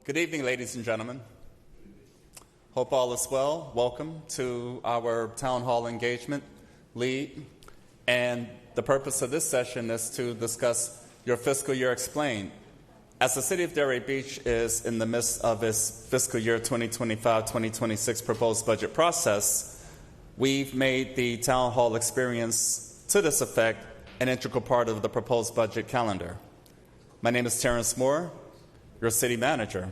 Good evening, ladies and gentlemen. Hope all is well. Welcome to our Town Hall engagement lead. And the purpose of this session is to discuss your fiscal year explained. As the City of Delray Beach is in the midst of its fiscal year 2025-2026 proposed budget process, we've made the Town Hall experience to this effect an integral part of the proposed budget calendar. My name is Terrence, your city manager.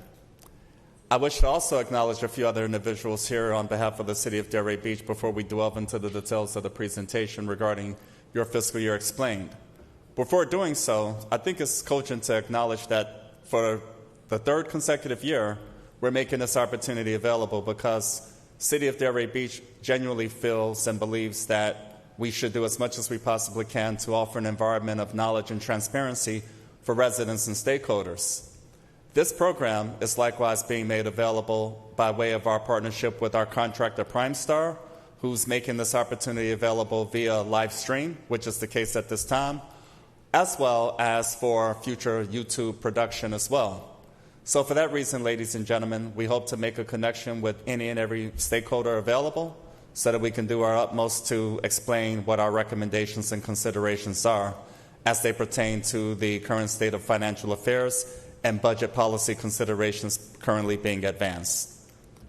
I wish to also acknowledge a few other individuals here on behalf of the City of Delray Beach before we delve into the details of the presentation regarding your fiscal year explained. Before doing so, I think it's cogent to acknowledge that for the third consecutive year, we're making this opportunity available because City of Delray Beach genuinely feels and believes that we should do as much as we possibly can to offer an environment of knowledge and transparency for residents and stakeholders. This program is likewise being made available by way of our partnership with our contractor PrimeStar, who's making this opportunity available via live stream, which is the case at this time, as well as for future YouTube production as well. So for that reason, ladies and gentlemen, we hope to make a connection with any and every stakeholder available so that we can do our utmost to explain what our recommendations and considerations are as they pertain to the current state of financial affairs and budget policy considerations currently being advanced.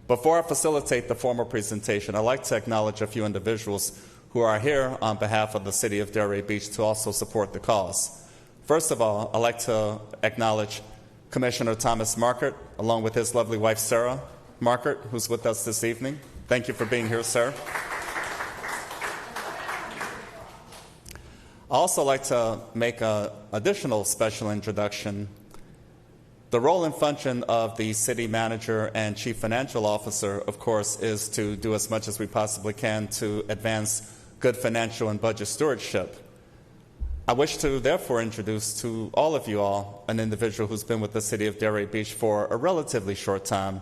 Before I facilitate the formal presentation, I'd like to acknowledge a few individuals who are here on behalf of the City of Delray Beach to also support the cause. First of all, I'd like to acknowledge Commissioner Thomas Markert, along with his lovely wife, Sarah Markert, who's with us this evening. Thank you for being here, sir. I'd also like to make an additional special introduction. The role and function of the city manager and chief financial officer, of course, is to do as much as we possibly can to advance good financial and budget stewardship. I wish to therefore introduce to all of you all an individual who's been with the City of Delray Beach for a relatively short time.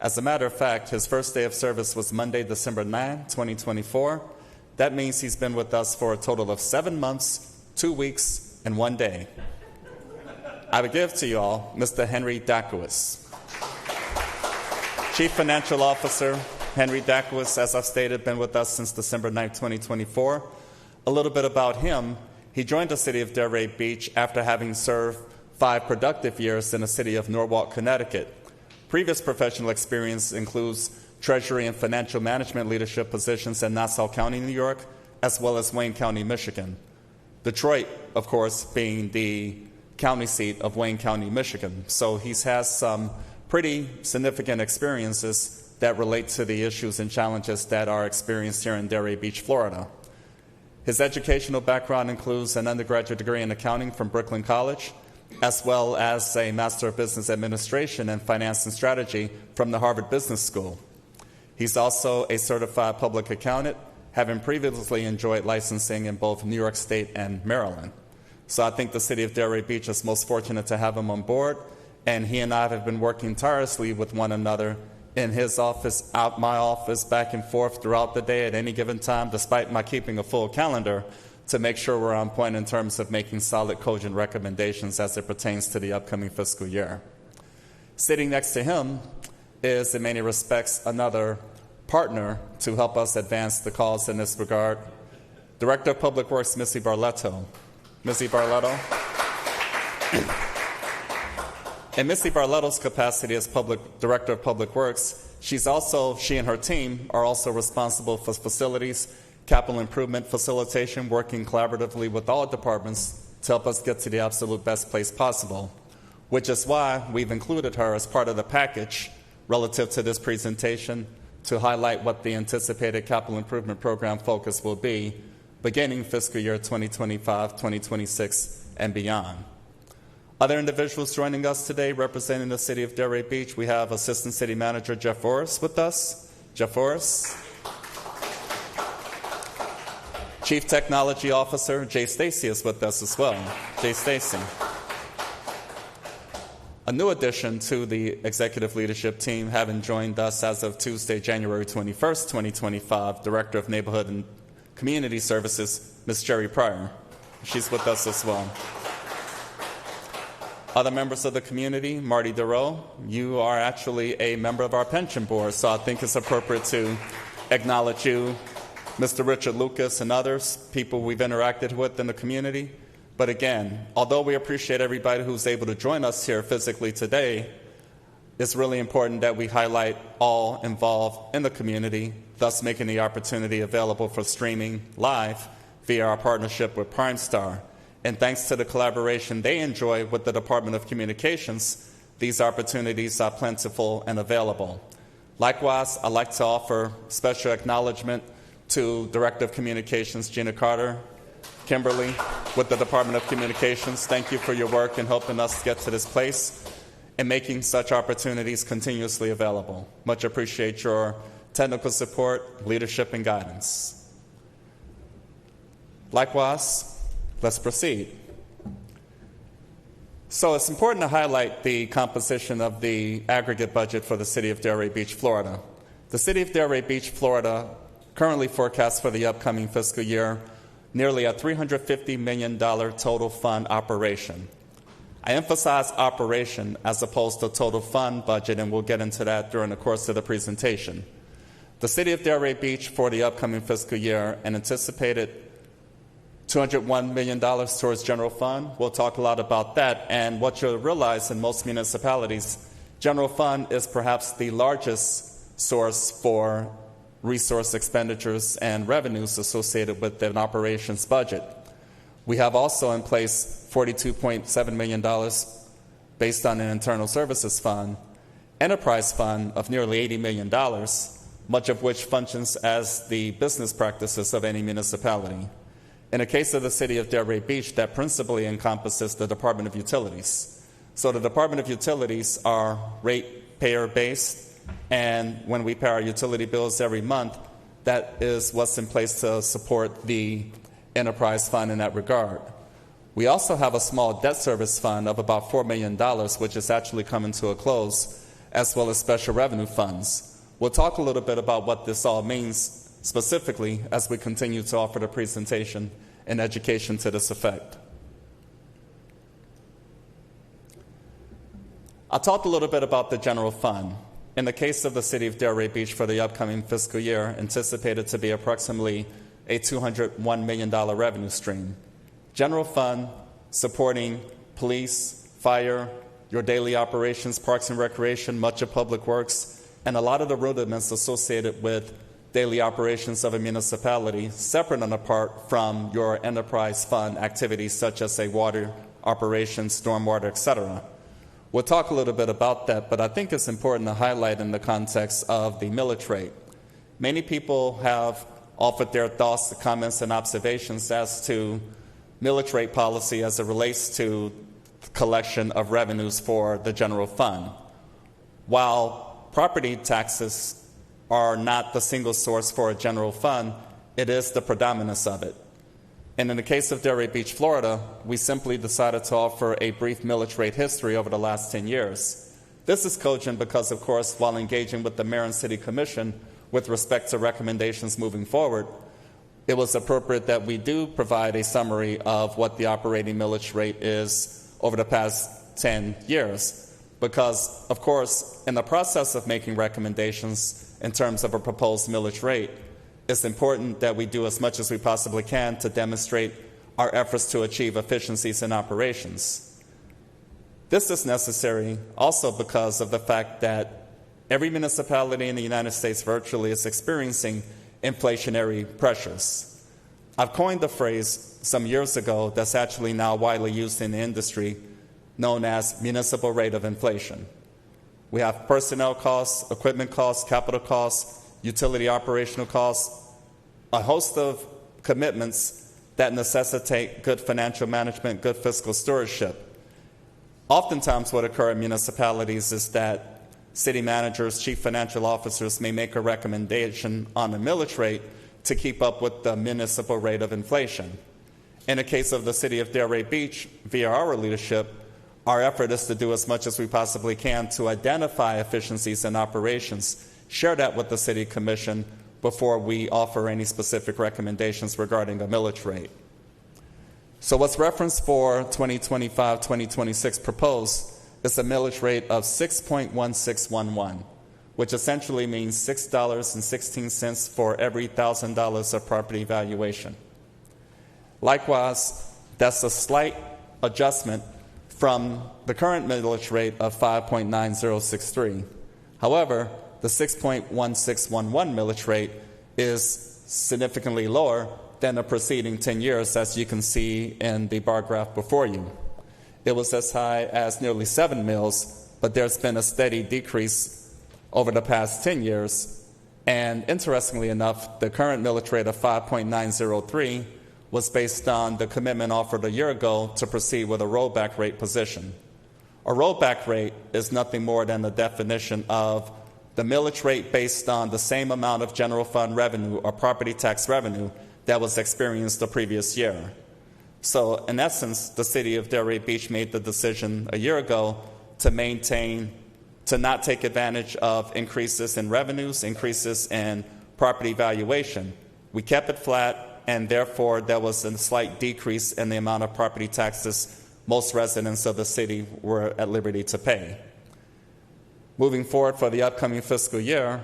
As a matter of fact, his first day of service was Monday, December 9, 2024. That means he's been with us for a total of 7 months, 2 weeks, and 1 day. I would give to you all Mr. Henry Dachowitz. Chief Financial Officer Henry Dachowitz, as I've stated, been with us since December 9, 2024. A little bit about him. He joined the City of Delray Beach after having served 5 productive years in the city of Norwalk, Connecticut. Previous professional experience includes Treasury and Financial Management leadership positions in Nassau County, New York, as well as Wayne County, Michigan. Detroit, of course, being the county seat of Wayne County, Michigan. So he's has some pretty significant experiences that relate to the issues and challenges that are experienced here in Delray Beach, Florida. His educational background includes an undergraduate degree in accounting from Brooklyn College, as well as a Master of Business Administration and Finance and Strategy from the Harvard Business School. He's also a certified public accountant, having previously enjoyed licensing in both New York State and Maryland. So I think the City of Delray Beach is most fortunate to have him on board, and he and I have been working tirelessly with one another in his office, out my office, back and forth throughout the day at any given time, despite my keeping a full calendar, to make sure we're on point in terms of making solid, cogent recommendations as it pertains to the upcoming fiscal year. Sitting next to him is, in many respects, another partner to help us advance the cause in this regard, Director of Public Works, Missie Barletto. Missie Barletto. In Missie Barletto's capacity as Director of Public Works, she and her team are also responsible for facilities, capital improvement facilitation, working collaboratively with all departments to help us get to the absolute best place possible, which is why we've included her as part of the package relative to this presentation to highlight what the anticipated capital improvement program focus will be beginning fiscal year 2025-2026 and beyond. Other individuals joining us today representing the City of Delray Beach, we have Assistant City Manager Jeff Forrest with us. Jeff Forrest. Chief Technology Officer Jay Stacy is with us as well. Jay Stacy. A new addition to the executive leadership team, having joined us as of Tuesday, January 21st, 2025, Director of Neighborhood and Community Services, Ms. Jerry Pryor. She's with us as well. Other members of the community, Marty Delray, you are actually a member of our pension board, so I think it's appropriate to acknowledge you. Mr. Richard Lucas and others, people we've interacted with in the community. But again, although we appreciate everybody who's able to join us here physically today, it's really important that we highlight all involved in the community, thus making the opportunity available for streaming live via our partnership with PrimeStar. And thanks to the collaboration they enjoy with the Department of Communications, these opportunities are plentiful and available. Likewise, I'd like to offer special acknowledgement to Director of Communications Gina Carter, Kimberly, with the Department of Communications. Thank you for your work in helping us get to this place and making such opportunities continuously available. Much appreciate your technical support, leadership, and guidance. Likewise, let's proceed. So it's important to highlight the composition of the aggregate budget for the City of Delray Beach, Florida. The City of Delray Beach, Florida currently forecasts for the upcoming fiscal year nearly a $350 million total fund operation. I emphasize operation as opposed to total fund budget, and we'll get into that during the course of the presentation. The City of Delray Beach for the upcoming fiscal year, an anticipated $201 million towards general fund. We'll talk a lot about that, and what you'll realize in most municipalities, general fund is perhaps the largest source for resource expenditures and revenues associated with an operations budget. We have also in place $42.7 million based on an internal services fund, enterprise fund of nearly $80 million, much of which functions as the business practices of any municipality. In the case of the City of Delray Beach, that principally encompasses the Department of Utilities. So the Department of Utilities are ratepayer-based, and when we pay our utility bills every month, that is what's in place to support the enterprise fund in that regard. We also have a small debt service fund of about $4 million, which is actually coming to a close, as well as special revenue funds. We'll talk a little bit about what this all means specifically as we continue to offer the presentation and education to this effect. I'll talk a little bit about the general fund. In the case of the City of Delray Beach for the upcoming fiscal year, anticipated to be approximately a $201 million revenue stream. General fund supporting police, fire, your daily operations, parks and recreation, much of public works, and a lot of the rudiments associated with daily operations of a municipality, separate and apart from your enterprise fund activities such as, say, water operations, stormwater, etc. We'll talk a little bit about that, but I think it's important to highlight in the context of the millage rate. Many people have offered their thoughts, comments, and observations as to millage rate policy as it relates to collection of revenues for the general fund. While property taxes are not the single source for a general fund, it is the predominance of it. And in the case of Delray Beach, Florida, we simply decided to offer a brief millage rate history over the last 10 years. This is cogent because, of course, while engaging with the Mayor and City Commission with respect to recommendations moving forward, it was appropriate that we do provide a summary of what the operating millage rate is over the past 10 years. Because, of course, in the process of making recommendations in terms of a proposed millage rate, it's important that we do as much as we possibly can to demonstrate our efforts to achieve efficiencies in operations. This is necessary also because of the fact that every municipality in the United States virtually is experiencing inflationary pressures. I've coined the phrase some years ago that's actually now widely used in the industry, known as municipal rate of inflation. We have personnel costs, equipment costs, capital costs, utility operational costs, a host of commitments that necessitate good financial management, good fiscal stewardship. Oftentimes what occurs in municipalities is that city managers, chief financial officers may make a recommendation on the millage rate to keep up with the municipal rate of inflation. In the case of the City of Delray Beach, via our leadership, our effort is to do as much as we possibly can to identify efficiencies in operations, share that with the City Commission before we offer any specific recommendations regarding a millage rate. So what's referenced for 2025-2026 proposed is a millage rate of 6.1611, which essentially means $6.16 for every $1,000 of property valuation. Likewise, that's a slight adjustment from the current millage rate of 5.9063. However, the 6.1611 millage rate is significantly lower than the preceding 10 years, as you can see in the bar graph before you. It was as high as nearly 7 mils, but there's been a steady decrease over the past 10 years. And interestingly enough, the current millage rate of 5.903 was based on the commitment offered a year ago to proceed with a rollback rate position. A rollback rate is nothing more than the definition of the millage rate based on the same amount of general fund revenue or property tax revenue that was experienced the previous year. So in essence, the city of Delray Beach made the decision a year ago to not take advantage of increases in revenues, increases in property valuation. We kept it flat, and therefore there was a slight decrease in the amount of property taxes most residents of the city were at liberty to pay. Moving forward for the upcoming fiscal year,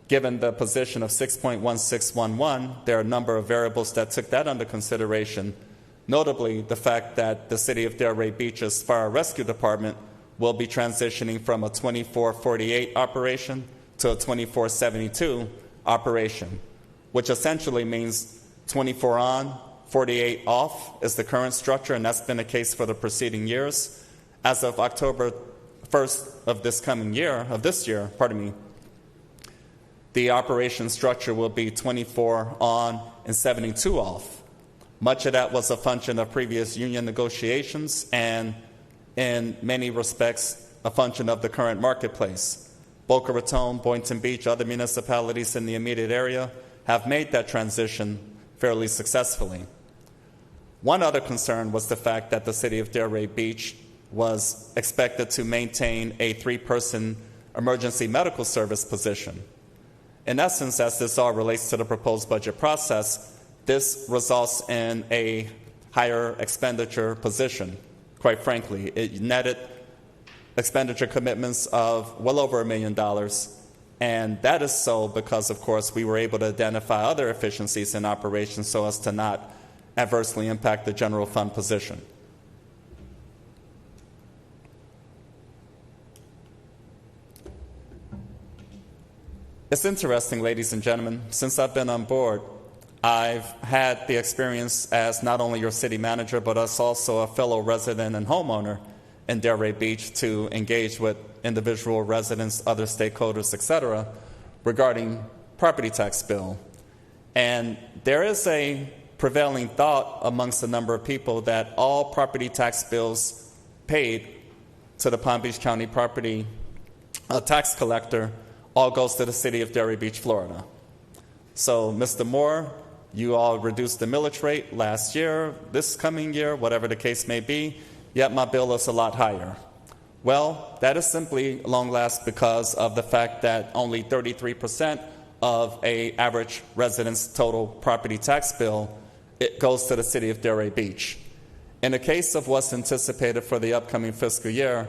given the position of 6.1611, there are a number of variables that took that under consideration, notably the fact that the city of Delray Beach's fire rescue department will be transitioning from a 24/48 operation to a 24/72 operation, which essentially means 24 on, 48 off is the current structure, and that's been the case for the preceding years. As of October 1st of this year, the operation structure will be 24 on and 72 off. Much of that was a function of previous union negotiations and, in many respects, a function of the current marketplace. Boca Raton, Boynton Beach, other municipalities in the immediate area have made that transition fairly successfully. One other concern was the fact that the city of Delray Beach was expected to maintain a 3-person emergency medical service position. In essence, as this all relates to the proposed budget process, this results in a higher expenditure position. Quite frankly, it netted expenditure commitments of well over $1 million, and that is so because, of course, we were able to identify other efficiencies in operations so as to not adversely impact the general fund position. It's interesting, ladies and gentlemen, since I've been on board, I've had the experience as not only your city manager, but as also a fellow resident and homeowner in Delray Beach to engage with individual residents, other stakeholders, etc., regarding property tax bill. And there is a prevailing thought amongst a number of people that all property tax bills paid to the Palm Beach County property tax collector all goes to the city of Delray Beach, Florida. So, Mr. Moore, you all reduced the millage rate last year, this coming year, whatever the case may be, yet my bill is a lot higher. Well, that is simply, long last, because of the fact that only 33% of an average resident's total property tax bill, it goes to the city of Delray Beach. In the case of what's anticipated for the upcoming fiscal year,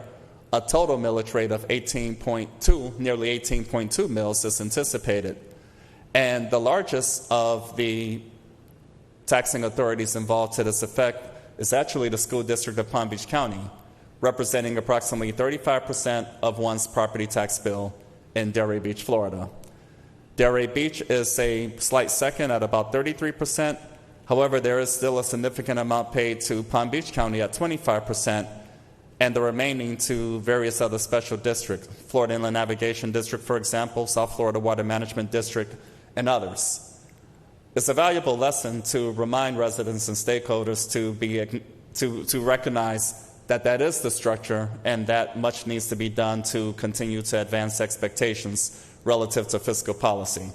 a total millage rate of 18.2, nearly 18.2 mils is anticipated. And the largest of the taxing authorities involved to this effect is actually the school district of Palm Beach County, representing approximately 35% of one's property tax bill in Delray Beach, Florida. Delray Beach is a slight second at about 33%. However, there is still a significant amount paid to Palm Beach County at 25%, and the remaining to various other special districts, Florida Inland Navigation District, for example, South Florida Water Management District, and others. It's a valuable lesson to remind residents and stakeholders to recognize that that is the structure and that much needs to be done to continue to advance expectations relative to fiscal policy.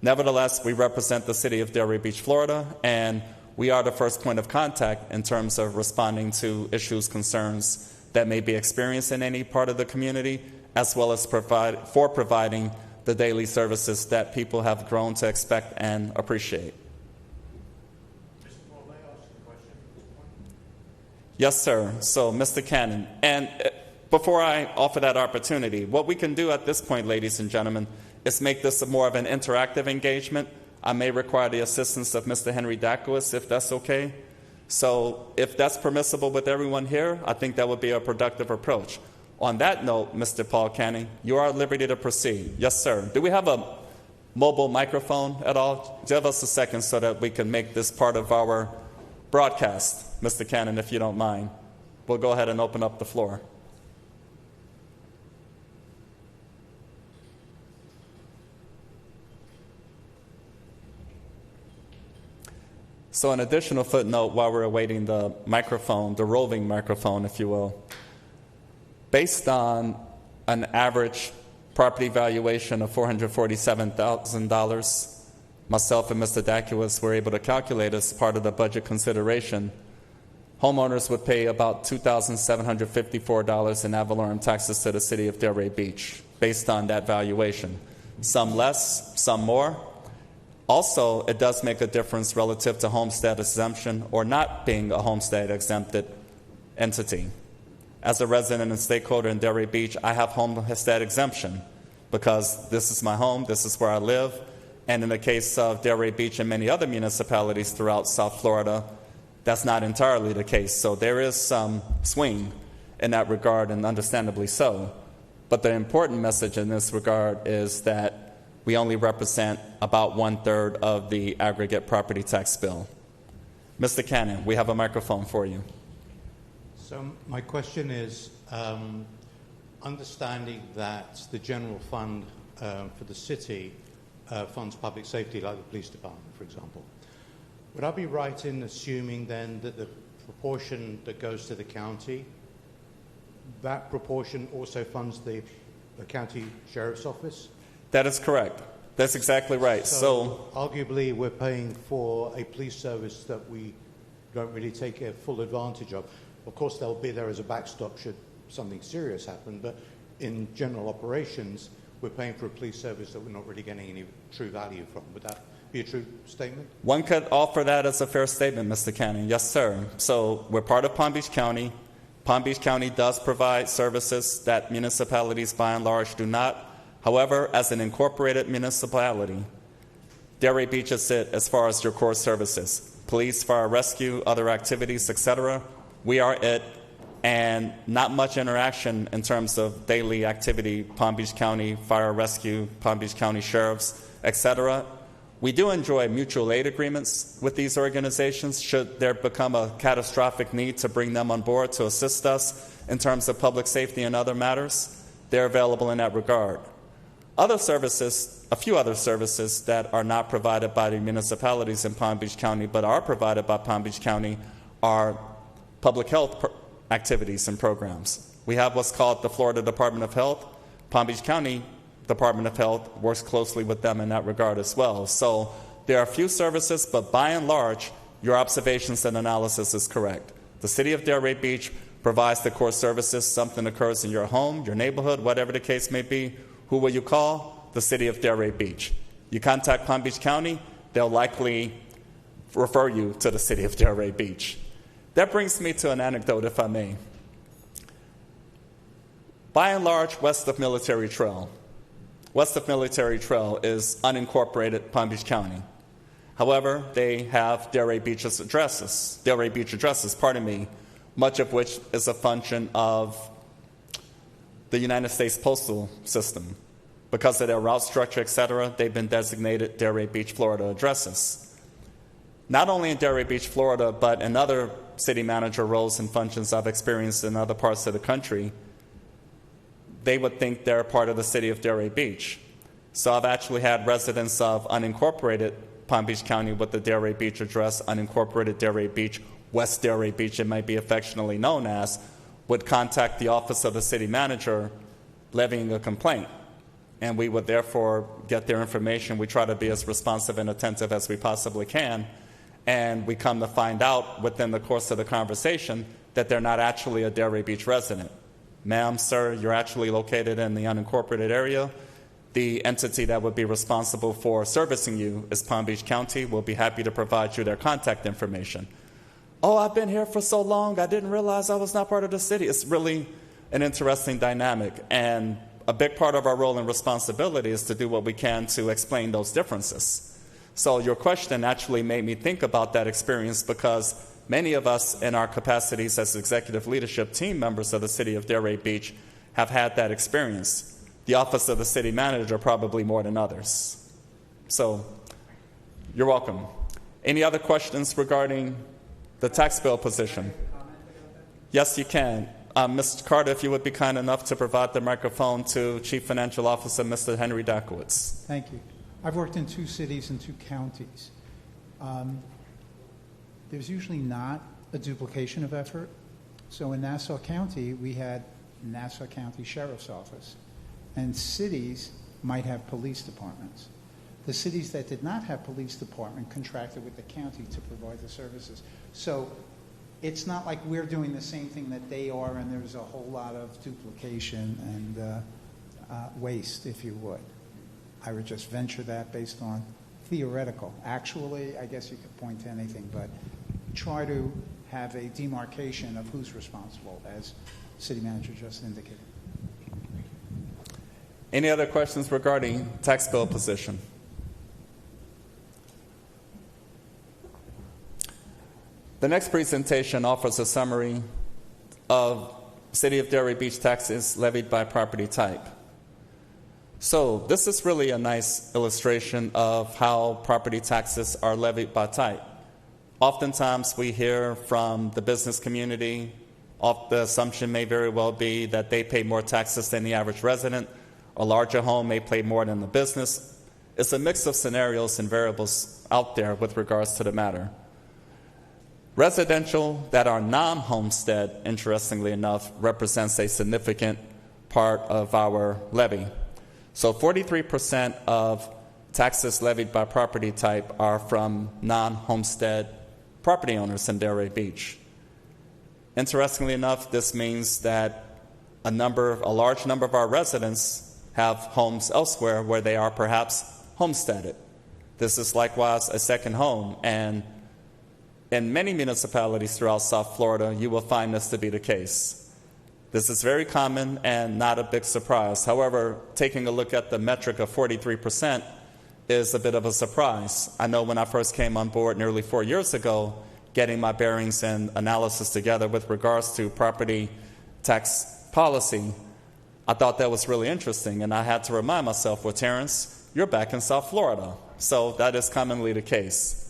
Nevertheless, we represent the city of Delray Beach, Florida, and we are the first point of contact in terms of responding to issues, concerns that may be experienced in any part of the community, as well as providing the daily services that people have grown to expect and appreciate. Mr. Moore, may I ask a question? Yes, sir. So, Mr. Cannon, and before I offer that opportunity, what we can do at this point, ladies and gentlemen, is make this more of an interactive engagement. I may require the assistance of Mr. Henry Dachowitz, if that's okay. So if that's permissible with everyone here, I think that would be a productive approach. On that note, Mr. Paul Canning, you are at liberty to proceed. Yes, sir. Do we have a mobile microphone at all? Give us a second so that we can make this part of our broadcast, Mr. Cannon, if you don't mind. We'll go ahead and open up the floor. So an additional footnote while we're awaiting the microphone, the roving microphone, if you will. Based on an average property valuation of $447,000, myself and Mr. Dachowitz were able to calculate as part of the budget consideration, homeowners would pay about $2,754 in ad valorem taxes to the city of Delray Beach, based on that valuation. Some less, some more. Also, it does make a difference relative to homestead exemption or not being a homestead exempted entity. As a resident and stakeholder in Delray Beach, I have homestead exemption because this is my home, this is where I live, and in the case of Delray Beach and many other municipalities throughout South Florida, that's not entirely the case. So there is some swing in that regard, and understandably so. But the important message in this regard is that we only represent about 1/3 of the aggregate property tax bill. Mr. Cannon, we have a microphone for you. So my question is, understanding that the general fund for the city funds public safety, like the police department, for example, would I be right in assuming then that the proportion that goes to the county, that proportion also funds the county sheriff's office? That is correct. That's exactly right. So arguably we're paying for a police service that we don't really take a full advantage of. Of course, they'll be there as a backstop should something serious happen, but in general operations, we're paying for a police service that we're not really getting any true value from. Would that be a true statement? One could offer that as a fair statement, Mr. Cannon. Yes, sir. So we're part of Palm Beach County. Palm Beach County does provide services that municipalities by and large do not. However, as an incorporated municipality, Delray Beach is it as far as your core services. Police, fire, rescue, other activities, etc. We are it, and not much interaction in terms of daily activity, Palm Beach County, fire, rescue, Palm Beach County sheriffs, etc. We do enjoy mutual aid agreements with these organizations should there become a catastrophic need to bring them on board to assist us in terms of public safety and other matters. They're available in that regard. Other services, a few other services that are not provided by the municipalities in Palm Beach County but are provided by Palm Beach County are public health activities and programs. We have what's called the Florida Department of Health. Palm Beach County Department of Health works closely with them in that regard as well. So there are a few services, but by and large, your observations and analysis is correct. The city of Delray Beach provides the core services. Something occurs in your home, your neighborhood, whatever the case may be. Who will you call? The city of Delray Beach. You contact Palm Beach County, they'll likely refer you to the city of Delray Beach. That brings me to an anecdote, if I may. By and large, west of Military Trail is unincorporated Palm Beach County. However, they have Delray Beach addresses, much of which is a function of the United States Postal System. Because of their route structure, etc., they've been designated Delray Beach, Florida addresses. Not only in Delray Beach, Florida, but in other city manager roles and functions I've experienced in other parts of the country, they would think they're part of the city of Delray Beach. So I've actually had residents of unincorporated Palm Beach County with the Delray Beach address, unincorporated Delray Beach, West Delray Beach, it might be affectionately known as, would contact the office of the city manager levying a complaint. And we would therefore get their information. We try to be as responsive and attentive as we possibly can. And we come to find out within the course of the conversation that they're not actually a Delray Beach resident. Ma'am, sir, you're actually located in the unincorporated area. The entity that would be responsible for servicing you is Palm Beach County. We'll be happy to provide you their contact information. oh, I've been here for so long, I didn't realize I was not part of the city. It's really an interesting dynamic. And a big part of our role and responsibility is to do what we can to explain those differences. So your question actually made me think about that experience, because many of us in our capacities as executive leadership team members of the city of Delray Beach have had that experience. The office of the city manager probably more than others. So you're welcome. Any other questions regarding the tax bill position? Yes, you can. Mr. Carter, if you would be kind enough to provide the microphone to Chief Financial Officer Mr. Henry Dachowitz. Thank you. I've worked in 2 cities and 2 counties. There's usually not a duplication of effort. So in Nassau County, we had Nassau County Sheriff's Office, and cities might have police departments. The cities that did not have police department contracted with the county to provide the services. So it's not like we're doing the same thing that they are, and there's a whole lot of duplication and waste, if you would. I would just venture that based on theoretical. Actually, I guess you could point to anything, but try to have a demarcation of who's responsible, as City Manager just indicated. Any other questions regarding tax bill position? The next presentation offers a summary of City of Delray Beach taxes levied by property type. So this is really a nice illustration of how property taxes are levied by type. Oftentimes we hear from the business community, the assumption may very well be that they pay more taxes than the average resident. A larger home may pay more than the business. It's a mix of scenarios and variables out there with regards to the matter. Residential that are non-homestead, interestingly enough, represents a significant part of our levy. So 43% of taxes levied by property type are from non-homestead property owners in Delray Beach. Interestingly enough, this means that a large number of our residents have homes elsewhere where they are perhaps homesteaded. This is likewise a second home, and in many municipalities throughout South Florida, you will find this to be the case. This is very common and not a big surprise. However, taking a look at the metric of 43% is a bit of a surprise. I know when I first came on board nearly 4 years ago, getting my bearings and analysis together with regards to property tax policy, I thought that was really interesting, and I had to remind myself, well, Terrence, you're back in South Florida. So that is commonly the case.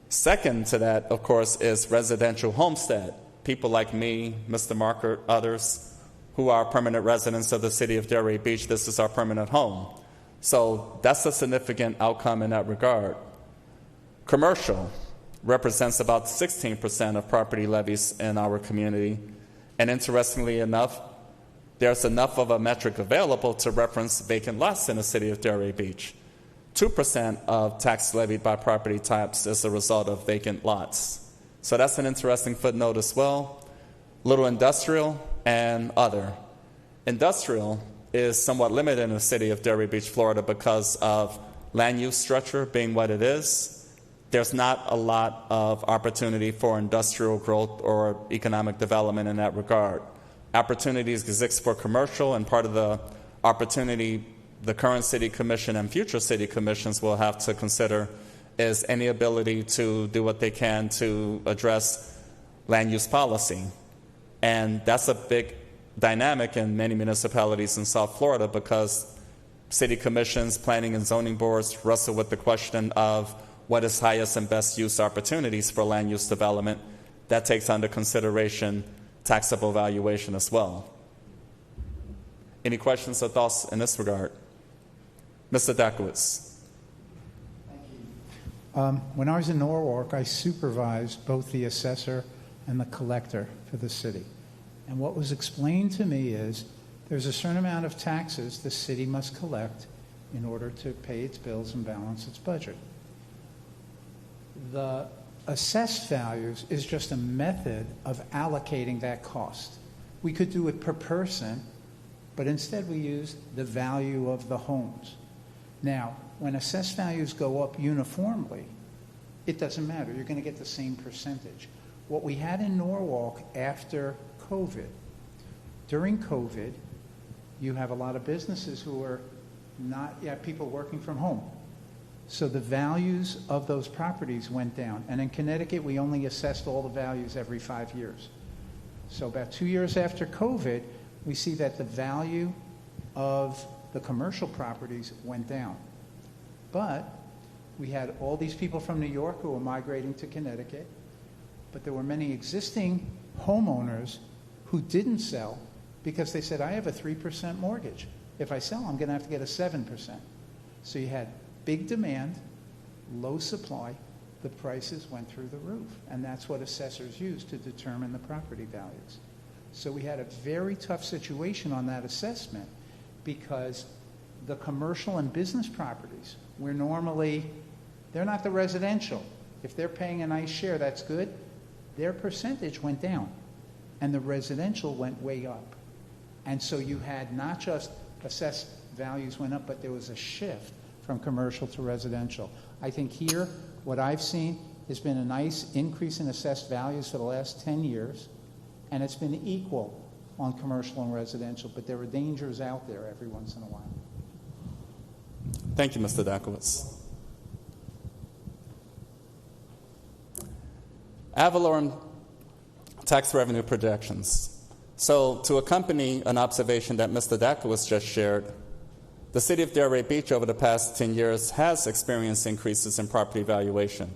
Second to that, of course, is residential homestead. People like me, Mr. Marker, others, who are permanent residents of the city of Delray Beach, this is our permanent home. So that's a significant outcome in that regard. Commercial represents about 16% of property levies in our community. And interestingly enough, there's enough of a metric available to reference vacant lots in the city of Delray Beach. 2% of tax levied by property types is a result of vacant lots. So that's an interesting footnote as well. Little industrial and other. Industrial is somewhat limited in the city of Delray Beach, Florida, because of land use structure being what it is. There's not a lot of opportunity for industrial growth or economic development in that regard. Opportunities exist for commercial, and part of the opportunity the current city commission and future city commissions will have to consider is any ability to do what they can to address land use policy. And that's a big dynamic in many municipalities in South Florida, because city commissions, planning and zoning boards wrestle with the question of what is highest and best use opportunities for land use development. That takes under consideration taxable valuation as well. Any questions or thoughts in this regard? Mr. Dachowitz. Thank you. When I was in Norwalk, I supervised both the assessor and the collector for the city. And what was explained to me is there's a certain amount of taxes the city must collect in order to pay its bills and balance its budget. The assessed values is just a method of allocating that cost. We could do it per person, but instead we use the value of the homes. Now, when assessed values go up uniformly, it doesn't matter. You're going to get the same percentage. what we had in Norwalk after COVID, during COVID, you have a lot of businesses who are not, people working from home. So the values of those properties went down. And in Connecticut, we only assessed all the values every 5 years. So about 2 years after COVID, we see that the value of the commercial properties went down. But we had all these people from New York who were migrating to Connecticut, but there were many existing homeowners who didn't sell because they said, I have a 3% mortgage. If I sell, I'm going to have to get a 7%. So you had big demand, low supply, the prices went through the roof. And that's what assessors use to determine the property values. So we had a very tough situation on that assessment because the commercial and business properties, where normally they're not the residential. If they're paying a nice share, that's good. Their percentage went down, and the residential went way up. And so you had not just assessed values went up, but there was a shift from commercial to residential. I think here, what I've seen has been a nice increase in assessed values for the last 10 years, and it's been equal on commercial and residential, but there are dangers out there every once in a while. Thank you, Mr. Dachowitz. Ad valorem tax revenue projections. So to accompany an observation that Mr. Dachowitz just shared, the city of Delray Beach over the past 10 years has experienced increases in property valuation,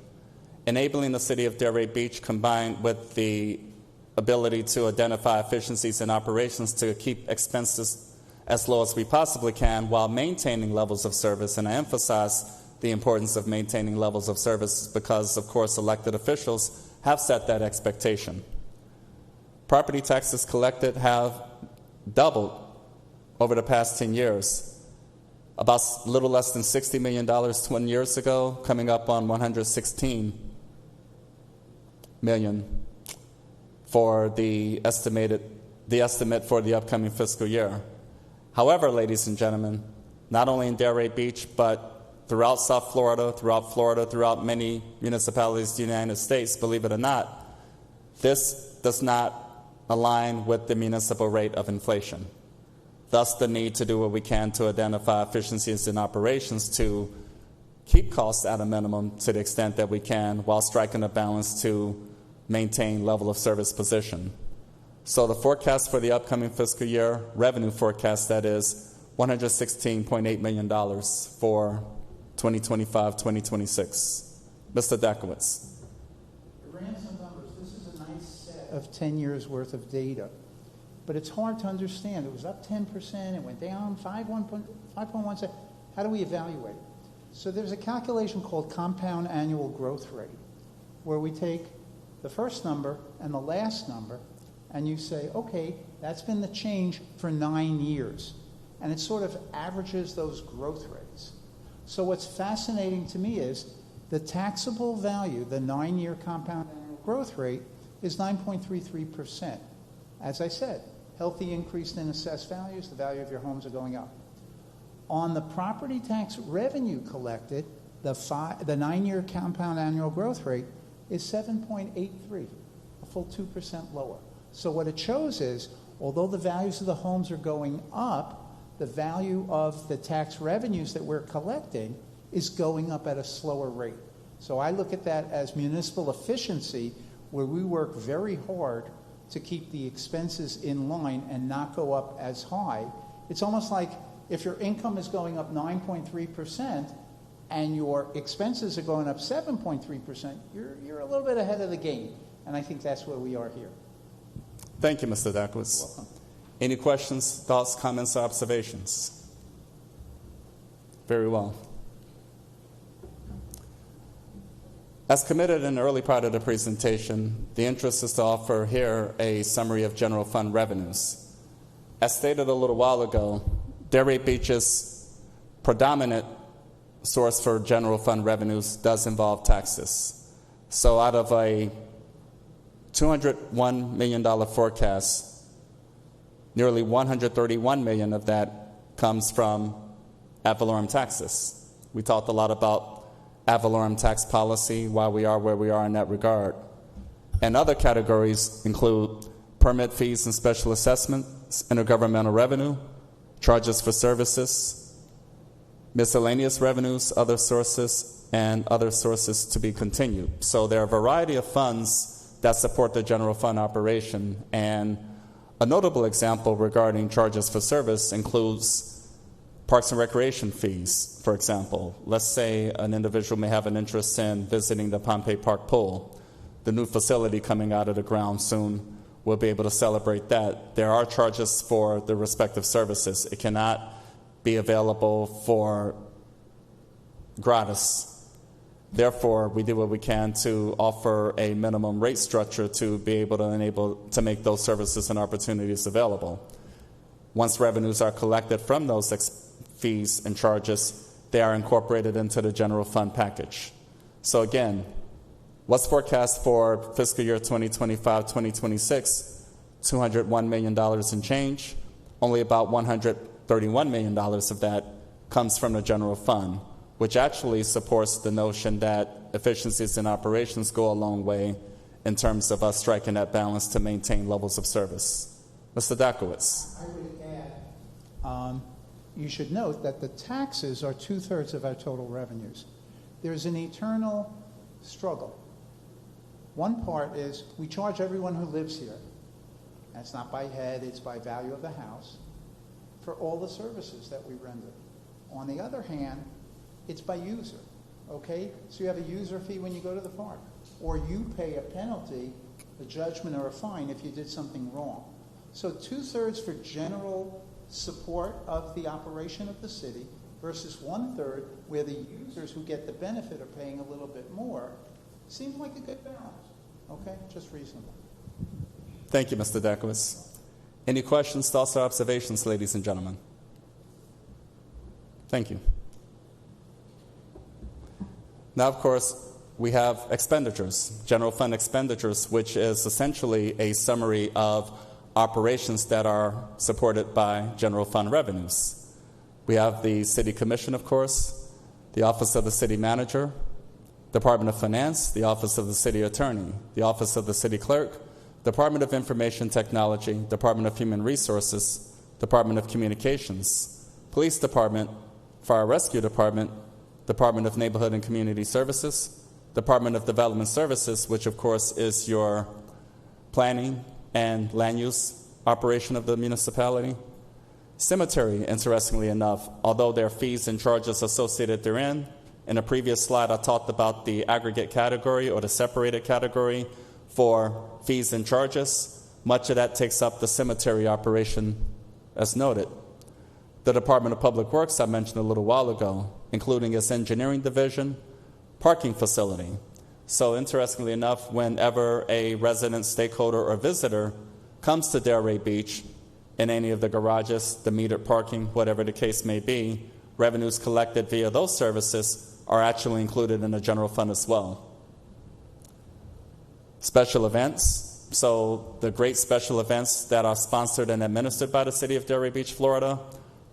enabling the city of Delray Beach, combined with the ability to identify efficiencies in operations to keep expenses as low as we possibly can while maintaining levels of service. And I emphasize the importance of maintaining levels of service because, of course, elected officials have set that expectation. Property taxes collected have doubled over the past 10 years. About a little less than $60 million 20 years ago, coming up on $116 million for the estimate for the upcoming fiscal year. However, ladies and gentlemen, not only in Delray Beach, but throughout South Florida, throughout many municipalities of the United States, believe it or not, this does not align with the municipal rate of inflation. Thus, the need to do what we can to identify efficiencies in operations to keep costs at a minimum to the extent that we can while striking a balance to maintain level of service position. So the forecast for the upcoming fiscal year, revenue forecast that is, $116.8 million for 2025-2026. Mr. Dachowitz. I ran some numbers. This is a nice set of 10 years worth of data. But it's hard to understand. It was up 10%, it went down 5.1%. How do we evaluate? So there's a calculation called compound annual growth rate, where we take the first number and the last number, and you say, okay, that's been the change for 9 years. And it sort of averages those growth rates. So what's fascinating to me is the taxable value, the 9-year compound annual growth rate, is 9.33%. As I said, healthy increase in assessed values, the value of your homes are going up. On the property tax revenue collected, the 9-year compound annual growth rate is 7.83, a full 2% lower. So what it shows is, although the values of the homes are going up, the value of the tax revenues that we're collecting is going up at a slower rate. So I look at that as municipal efficiency, where we work very hard to keep the expenses in line and not go up as high. It's almost like if your income is going up 9.3% and your expenses are going up 7.3%, you're a little bit ahead of the game. And I think that's where we are here. Thank you, Mr. Dachowitz. Welcome. Any questions, thoughts, comments, or observations? Very well. As committed in the early part of the presentation, the interest is to offer here a summary of general fund revenues. As stated a little while ago, Delray Beach's predominant source for general fund revenues does involve taxes. So out of a $201 million forecast, nearly $131 million of that comes from ad valorem taxes. We talked a lot about ad valorem tax policy, why we are where we are in that regard. And other categories include permit fees and special assessments, intergovernmental revenue, charges for services, miscellaneous revenues, other sources, and other sources to be continued. So there are a variety of funds that support the general fund operation. And a notable example regarding charges for service includes parks and recreation fees, for example. Let's say an individual may have an interest in visiting the Pompei Park pool. The new facility coming out of the ground soon, we'll be able to celebrate that. There are charges for the respective services. It cannot be available for gratis. Therefore, we do what we can to offer a minimum rate structure to be able to enable to make those services and opportunities available. Once revenues are collected from those fees and charges, they are incorporated into the general fund package. So again, what's forecast for fiscal year 2025-2026? $201 million in change. Only about $131 million of that comes from the general fund, which actually supports the notion that efficiencies in operations go a long way in terms of us striking that balance to maintain levels of service. Mr. Dachowitz. I would add, you should note that the taxes are 2/3 of our total revenues. There's an eternal struggle. One part is we charge everyone who lives here. That's not by head, it's by value of the house, for all the services that we render. On the other hand, it's by user, okay? So you have a user fee when you go to the park, or you pay a penalty, a judgment, or a fine if you did something wrong. So 2/3 for general support of the operation of the city versus 1/3 where the users who get the benefit are paying a little bit more. Seems like a good balance, okay? Just reasonable. Thank you, Mr. Dachowitz. Any questions, thoughts, or observations, ladies and gentlemen? Thank you. Now, of course, we have expenditures, general fund expenditures, which is essentially a summary of operations that are supported by general fund revenues. We have the City Commission, of course, the Office of the City Manager, Department of Finance, the Office of the City Attorney, the Office of the City Clerk, Department of Information Technology, Department of Human Resources, Department of Communications, Police Department, Fire Rescue Department, Department of Neighborhood and Community Services, Department of Development Services, which of course is your planning and land use operation of the municipality. Cemetery, interestingly enough, although there are fees and charges associated therein, in a previous slide I talked about the aggregate category or the separated category for fees and charges. Much of that takes up the cemetery operation as noted. The Department of Public Works I mentioned a little while ago, including its engineering division, parking facility. So interestingly enough, whenever a resident, stakeholder, or visitor comes to Delray Beach, in any of the garages, the metered parking, whatever the case may be, revenues collected via those services are actually included in the general fund as well. Special events. So the great special events that are sponsored and administered by the City of Delray Beach, Florida,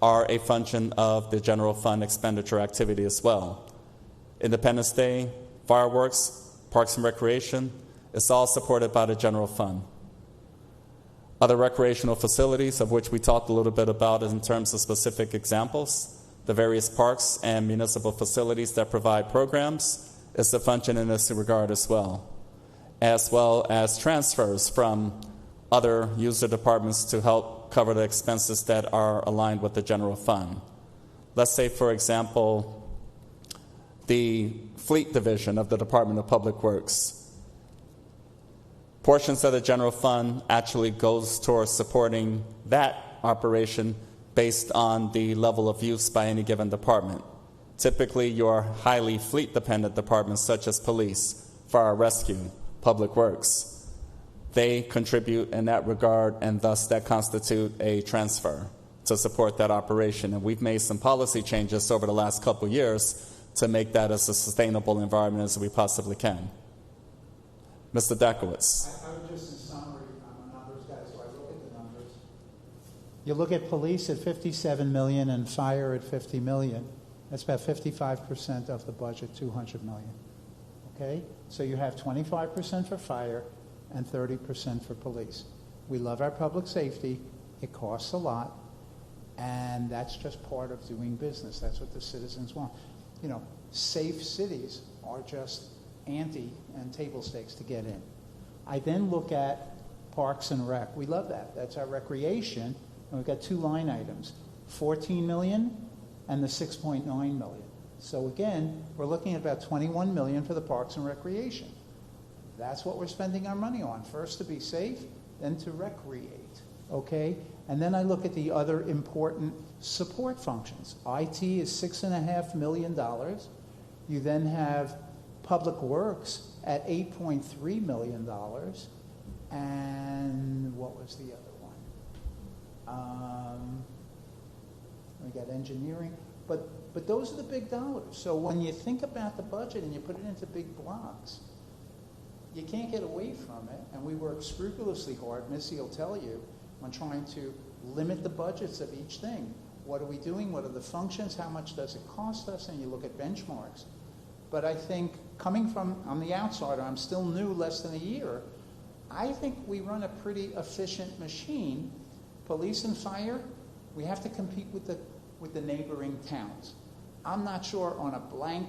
are a function of the general fund expenditure activity as well. Independence Day, fireworks, parks and recreation, it's all supported by the general fund. Other recreational facilities, of which we talked a little bit about in terms of specific examples, the various parks and municipal facilities that provide programs, is a function in this regard as well as transfers from other user departments to help cover the expenses that are aligned with the general fund. Let's say, for example, the fleet division of the Department of Public Works. Portions of the general fund actually goes towards supporting that operation based on the level of use by any given department. Typically, your highly fleet-dependent departments such as police, fire rescue, public works, they contribute in that regard, and thus that constitute a transfer to support that operation. And we've made some policy changes over the last couple of years to make that as a sustainable environment as we possibly can. Mr. Dachowitz. I would just, in summary, I'm a numbers guy, so I look at the numbers. You look at police at $57 million and fire at $50 million. That's about 55% of the budget, $200 million. Okay? So you have 25% for fire, and 30% for police. We love our public safety. It costs a lot, and that's just part of doing business. That's what the citizens want. You know, safe cities are just ante and table stakes to get in. I then look at Parks and Rec. We love that. That's our recreation. And we've got two line items, 14 million and the 6.9 million. So again, we're looking at about 21 million for the Parks and Recreation. That's what we're spending our money on. First to be safe, then to recreate, okay? And then I look at the other important support functions. IT is $6.5 million. You then have Public Works at $8.3 million. And what was the other one? We got engineering. But those are the big dollars. So when you think about the budget and you put it into big blocks, you can't get away from it. And we work scrupulously hard, Missie will tell you, on trying to limit the budgets of each thing. What are we doing? What are the functions? How much does it cost us? And you look at benchmarks. But I think coming from, I'm the outsider, I'm still new, less than a year, I think we run a pretty efficient machine. Police and fire, we have to compete with the neighboring towns. I'm not sure on a blank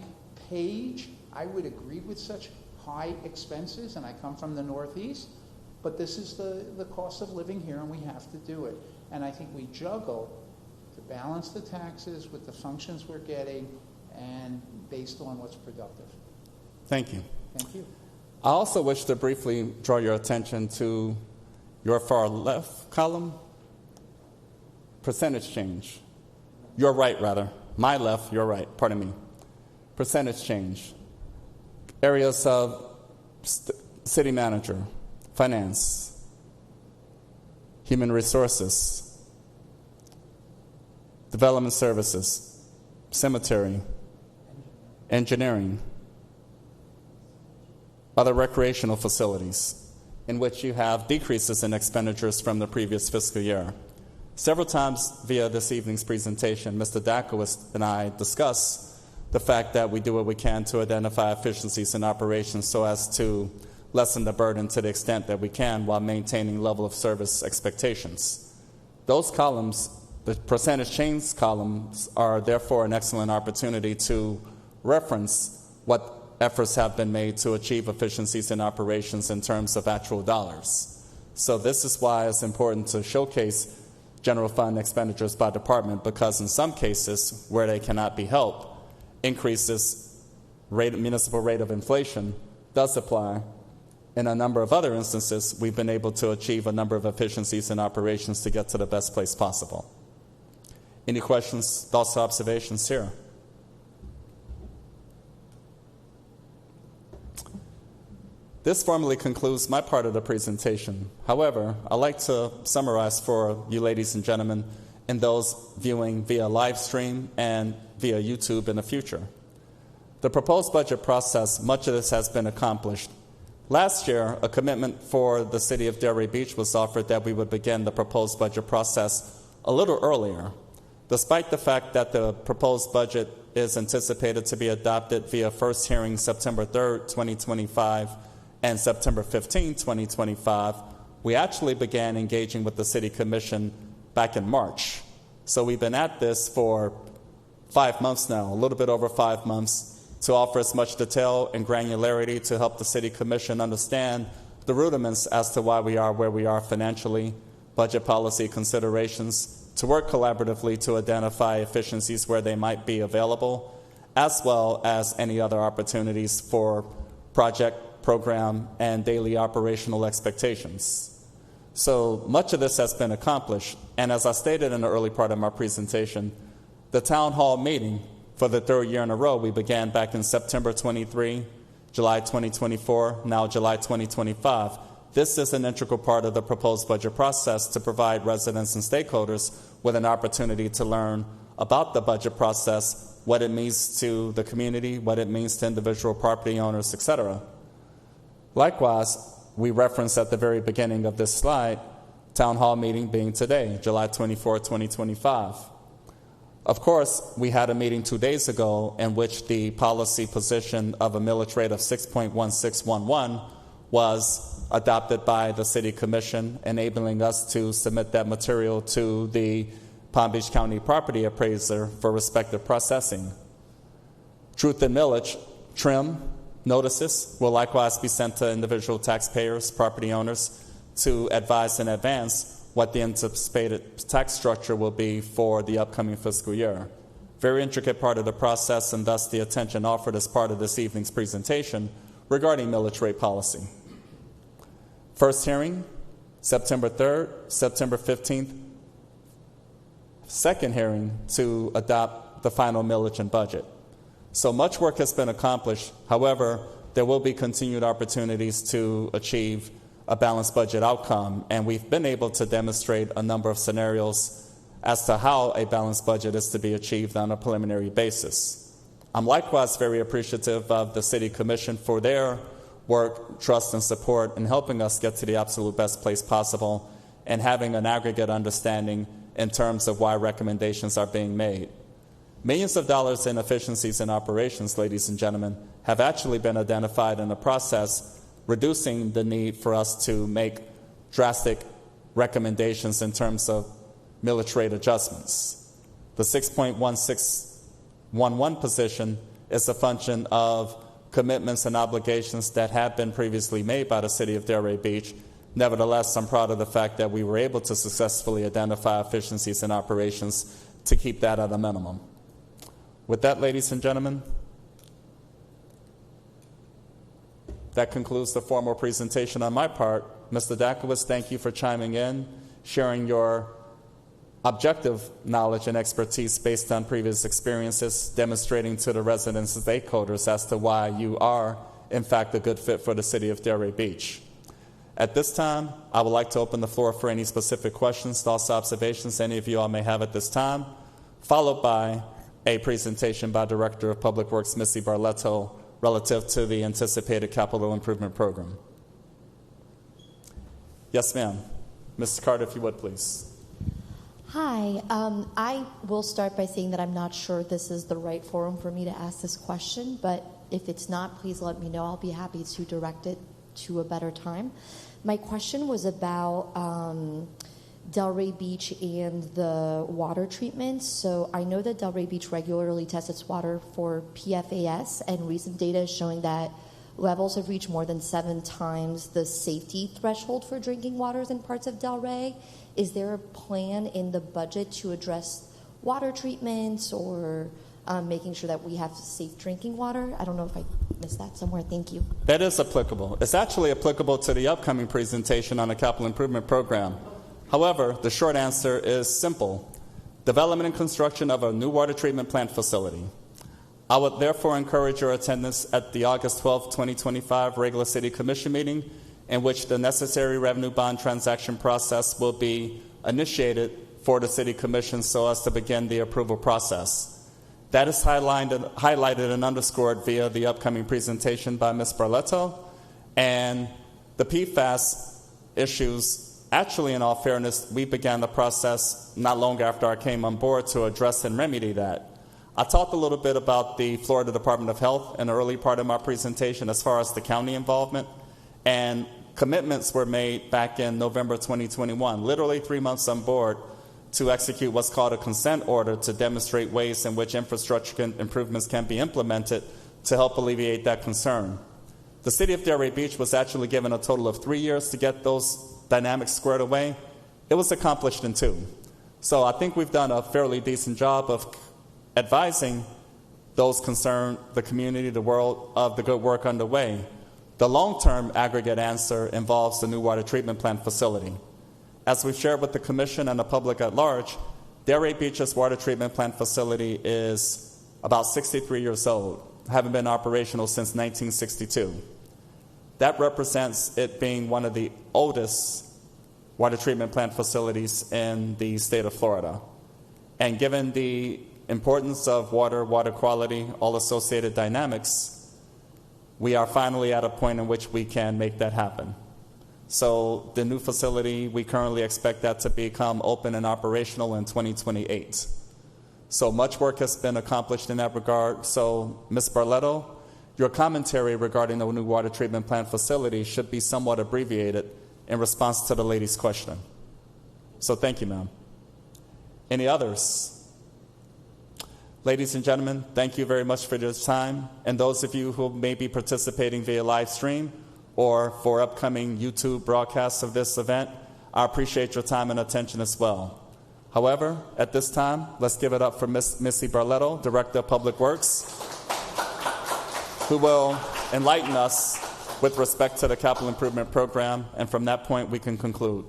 page I would agree with such high expenses, and I come from the Northeast, but this is the cost of living here, and we have to do it. And I think we juggle to balance the taxes with the functions we're getting and based on what's productive. Thank you. Thank you. I also wish to briefly draw your attention to your far left column, percentage change. Your right, rather. My left, your right, pardon me. Percentage change. Areas of city manager, finance, human resources, development services, cemetery, engineering, other recreational facilities, in which you have decreases in expenditures from the previous fiscal year. Several times via this evening's presentation, Mr. Dachowitz and I discuss the fact that we do what we can to identify efficiencies in operations so as to lessen the burden to the extent that we can while maintaining level of service expectations. Those columns, the percentage change columns, are therefore an excellent opportunity to reference what efforts have been made to achieve efficiencies in operations in terms of actual dollars. So this is why it's important to showcase general fund expenditures by department, because in some cases where they cannot be helped, municipal rate of inflation does apply. In a number of other instances, we've been able to achieve a number of efficiencies in operations to get to the best place possible. Any questions, thoughts, or observations here? This formally concludes my part of the presentation. However, I'd like to summarize for you ladies and gentlemen and those viewing via live stream and via YouTube in the future. The proposed budget process, much of this has been accomplished. Last year, a commitment for the city of Delray Beach was offered that we would begin the proposed budget process a little earlier. Despite the fact that the proposed budget is anticipated to be adopted via first hearing September 3rd, 2025, and September 15, 2025, we actually began engaging with the City Commission back in March. So we've been at this for 5 months now, a little bit over 5 months, to offer as much detail and granularity to help the City Commission understand the rudiments as to why we are where we are financially, budget policy considerations, to work collaboratively to identify efficiencies where they might be available, as well as any other opportunities for project, program, and daily operational expectations. So much of this has been accomplished, and as I stated in the early part of my presentation, the town hall meeting for the third year in a row we began back in September 23, July 2024, now July 2025. This is an integral part of the proposed budget process to provide residents and stakeholders with an opportunity to learn about the budget process, what it means to the community, what it means to individual property owners, etc. Likewise, we referenced at the very beginning of this slide, town hall meeting being today, July 24, 2025. Of course, we had a meeting 2 days ago in which the policy position of a millage rate of 6.1611 was adopted by the City Commission, enabling us to submit that material to the Palm Beach County property appraiser for respective processing. Truth and millage, trim notices will likewise be sent to individual taxpayers, property owners, to advise in advance what the anticipated tax structure will be for the upcoming fiscal year. Very intricate part of the process, and thus the attention offered as part of this evening's presentation regarding millage rate policy. First hearing, September 3rd, September 15th. Second hearing to adopt the final millage and budget. So much work has been accomplished. However, there will be continued opportunities to achieve a balanced budget outcome, and we've been able to demonstrate a number of scenarios as to how a balanced budget is to be achieved on a preliminary basis. I'm likewise very appreciative of the City Commission for their work, trust, and support in helping us get to the absolute best place possible and having an aggregate understanding in terms of why recommendations are being made. Millions of dollars in efficiencies in operations, ladies and gentlemen, have actually been identified in the process, reducing the need for us to make drastic recommendations in terms of millage rate adjustments. The 6.1611 position is a function of commitments and obligations that have been previously made by the City of Delray Beach. Nevertheless, I'm proud of the fact that we were able to successfully identify efficiencies in operations to keep that at a minimum. With that, ladies and gentlemen, that concludes the formal presentation on my part. Mr. Dachowitz, thank you for chiming in, sharing your objective knowledge and expertise based on previous experiences, demonstrating to the residents and stakeholders as to why you are, in fact, a good fit for the City of Delray Beach. At this time, I would like to open the floor for any specific questions, thoughts, observations any of you all may have at this time, followed by a presentation by Director of Public Works, Missie Barletto, relative to the anticipated capital improvement program. Yes, ma'am. Mrs. Carter, if you would, please. Hi. I will start by saying that I'm not sure this is the right forum for me to ask this question, but if it's not, please let me know. I'll be happy to direct it to a better time. My question was about Delray Beach and the water treatment. So I know that Delray Beach regularly tests its water for PFAS, and recent data is showing that levels have reached more than 7 times the safety threshold for drinking waters in parts of Delray. Is there a plan in the budget to address water treatments or making sure that we have safe drinking water? I don't know if I missed that somewhere. Thank you. That is applicable. It's actually applicable to the upcoming presentation on the capital improvement program. However, the short answer is simple. Development and construction of a new water treatment plant facility. I would therefore encourage your attendance at the August 12, 2025 regular City Commission meeting, in which the necessary revenue bond transaction process will be initiated for the City Commission so as to begin the approval process. That is highlighted and underscored via the upcoming presentation by Ms. Barletto, and the PFAS issues. Actually, in all fairness, we began the process not long after I came on board to address and remedy that. I talked a little bit about the Florida Department of Health in the early part of my presentation as far as the county involvement, and commitments were made back in November 2021, literally 3 months on board, to execute what's called a consent order to demonstrate ways in which infrastructure improvements can be implemented to help alleviate that concern. The City of Delray Beach was actually given a total of 3 years to get those dynamics squared away. It was accomplished in 2. So I think we've done a fairly decent job of advising those concerned, the community, the world, of the good work underway. The long-term aggregate answer involves the new water treatment plant facility. As we've shared with the Commission and the public at large, Delray Beach's water treatment plant facility is about 63 years old, having been operational since 1962. That represents it being one of the oldest water treatment plant facilities in the state of Florida. And given the importance of water quality, all associated dynamics, we are finally at a point in which we can make that happen. So the new facility, we currently expect that to become open and operational in 2028. So much work has been accomplished in that regard. So Ms. Barletto, Your commentary regarding the new water treatment plant facility should be somewhat abbreviated in response to the lady's question. So thank you, ma'am. Any others? Ladies and gentlemen, thank you very much for your time. And those of you who may be participating via live stream or for upcoming YouTube broadcasts of this event, I appreciate your time and attention as well. However, at this time, let's give it up for Missie Barletto, Director of Public Works, who will enlighten us with respect to the capital improvement program, and from that point we can conclude.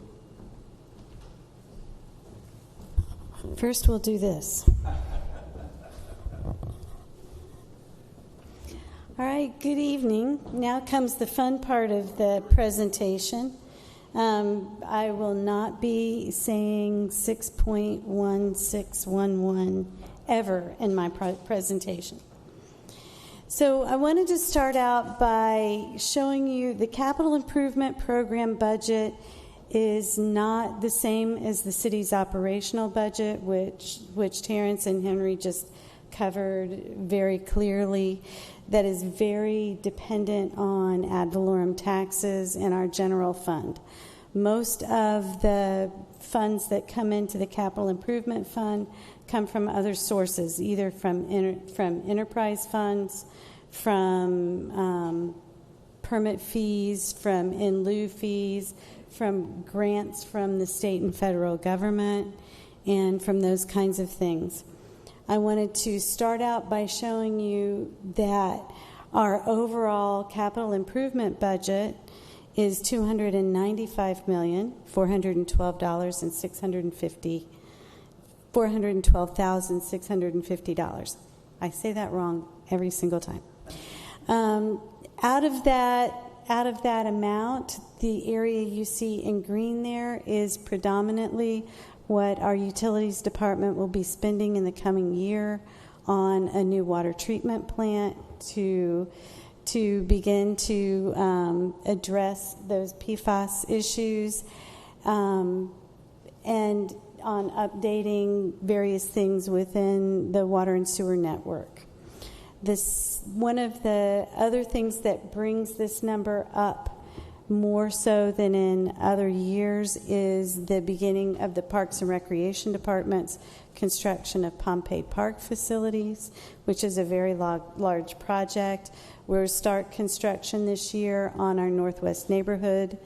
First, we'll do this. All right, good evening. Now comes the fun part of the presentation. I will not be saying 6.1611 ever in my presentation. So I wanted to start out by showing you the capital improvement program budget is not the same as the city's operational budget, which Terrence and Henry just covered very clearly. That is very dependent on ad valorem taxes and our general fund. Most of the funds that come into the capital improvement fund come from other sources, either from enterprise funds, from permit fees, from in lieu fees, from grants from the state and federal government, and from those kinds of things. I wanted to start out by showing you that our overall capital improvement budget is $412,650. I say that wrong every single time. Out of that amount, the area you see in green there is predominantly what our utilities department will be spending in the coming year on a new water treatment plant to begin to address those PFAS issues, and on updating various things within the water and sewer network. One of the other things that brings this number up more so than in other years is the beginning of the Parks and Recreation Department's construction of Pompei Park facilities, which is a very large project. We'll start construction this year on our Northwest Neighborhood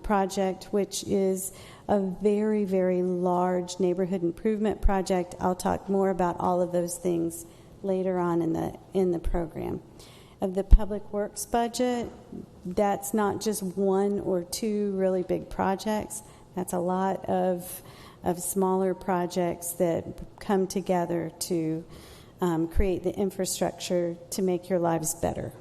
project, which is a very, very large neighborhood improvement project. I'll talk more about all of those things later on in the program. Of the Public Works budget, that's not just one or two really big projects. That's a lot of smaller projects that come together to create the infrastructure to make your lives better.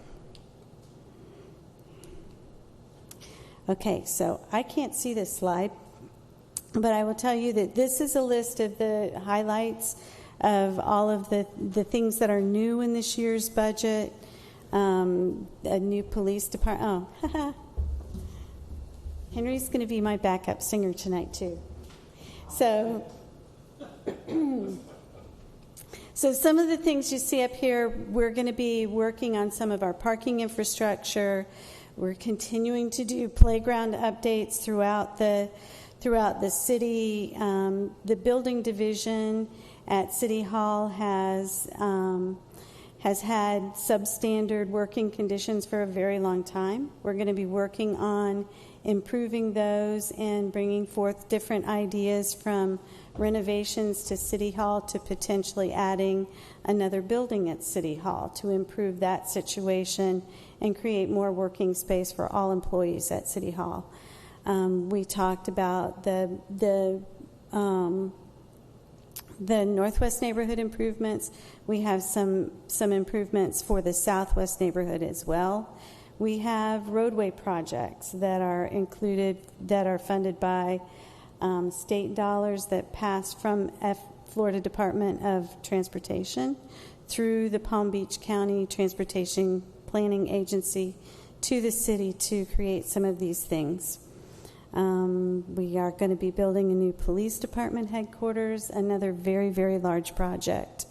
Okay, so I can't see this slide, but I will tell you that this is a list of the highlights of all of the things that are new in this year's budget. A new police department. Oh, Henry's going to be my backup singer tonight, too. So some of the things you see up here, we're going to be working on some of our parking infrastructure. We're continuing to do playground updates throughout the city. The building division at City Hall has had substandard working conditions for a very long time. We're going to be working on improving those and bringing forth different ideas, from renovations to City Hall to potentially adding another building at City Hall to improve that situation and create more working space for all employees at City Hall. We talked about the Northwest neighborhood improvements. We have some improvements for the Southwest neighborhood as well. We have roadway projects that are included, that are funded by state dollars that pass from Florida Department of Transportation through the Palm Beach County Transportation Planning Agency to the city to create some of these things. We are going to be building a new police department headquarters, another very, very large project.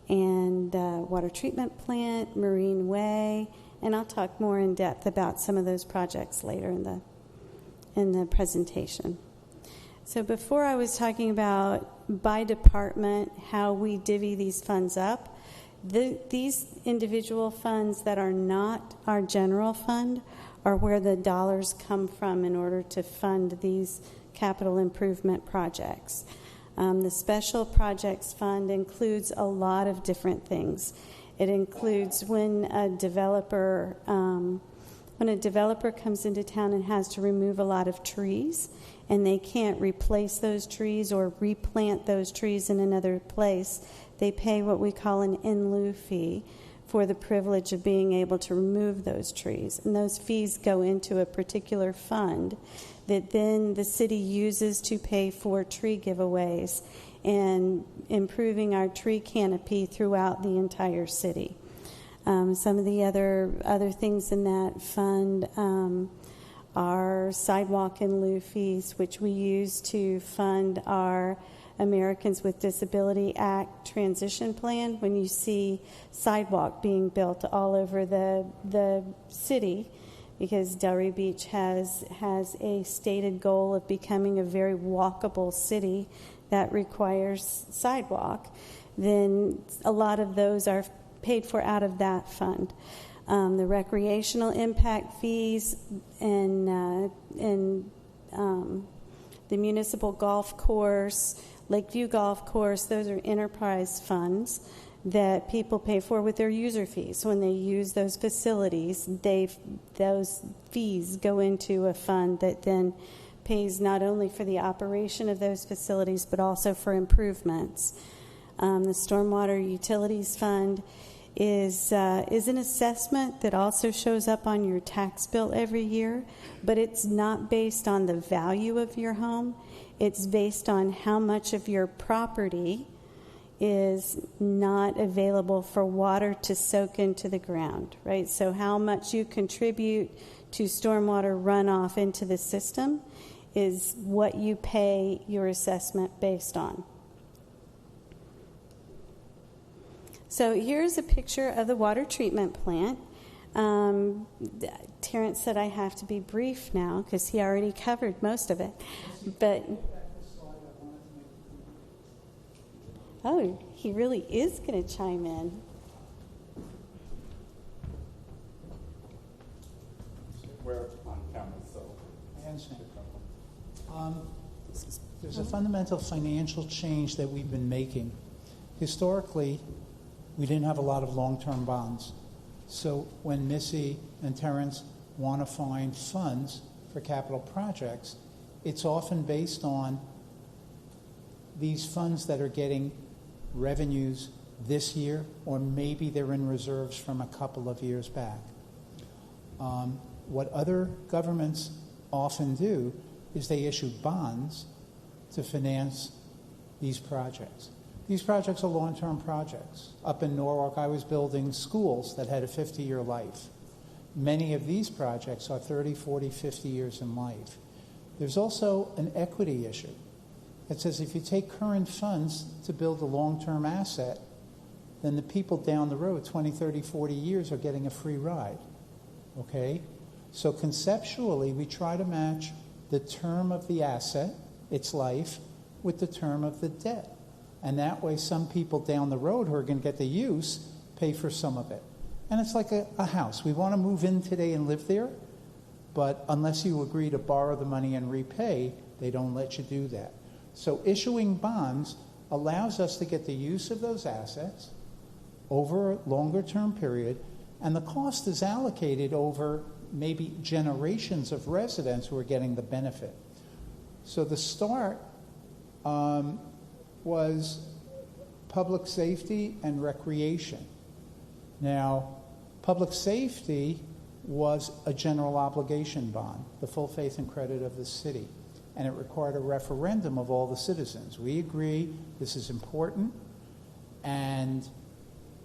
and water treatment plant, Marine Way, and I'll talk more in depth about some of those projects later in the presentation. So before I was talking about by department how we divvy these funds up, these individual funds that are not our general fund are where the dollars come from in order to fund these capital improvement projects. The Special Projects Fund includes a lot of different things. It includes when a developer comes into town and has to remove a lot of trees, and they can't replace those trees or replant those trees in another place, they pay what we call an in lieu fee for the privilege of being able to remove those trees. And those fees go into a particular fund that then the city uses to pay for tree giveaways and improving our tree canopy throughout the entire city. Some of the other things in that fund are sidewalk in lieu fees, which we use to fund our Americans with Disability Act transition plan. When you see sidewalk being built all over the city, because Delray Beach has a stated goal of becoming a very walkable city that requires sidewalk, then a lot of those are paid for out of that fund. The recreational impact fees and the municipal golf course, Lakeview Golf Course, those are enterprise funds that people pay for with their user fees. When they use those facilities, those fees go into a fund that then pays not only for the operation of those facilities, but also for improvements. The Stormwater Utilities Fund is an assessment that also shows up on your tax bill every year, but it's not based on the value of your home. It's based on how much of your property is not available for water to soak into the ground, right? So how much you contribute to stormwater runoff into the system is what you pay your assessment based on. So here's a picture of the water treatment plant. Terrence said I have to be brief now because he already covered most of it. But oh, he really is going to chime in. We're on camera, so. I understand. There's a fundamental financial change that we've been making. Historically, we didn't have a lot of long-term bonds. So when Missie and Terrence want to find funds for capital projects, it's often based on these funds that are getting revenues this year, or maybe they're in reserves from a couple of years back. What other governments often do is they issue bonds to finance these projects. These projects are long-term projects. Up in Norwalk, I was building schools that had a 50-year life. Many of these projects are 30, 40, 50 years in life. There's also an equity issue. It says if you take current funds to build a long-term asset, then the people down the road, 20, 30, 40 years, are getting a free ride. Okay? So conceptually, we try to match the term of the asset, its life, with the term of the debt. And that way, some people down the road who are going to get the use pay for some of it. And it's like a house. We want to move in today and live there, but unless you agree to borrow the money and repay, they don't let you do that. So issuing bonds allows us to get the use of those assets over a longer-term period, and the cost is allocated over maybe generations of residents who are getting the benefit. So the start was public safety and recreation. Now, public safety was a general obligation bond, the full faith and credit of the city, and it required a referendum of all the citizens. We agree this is important, and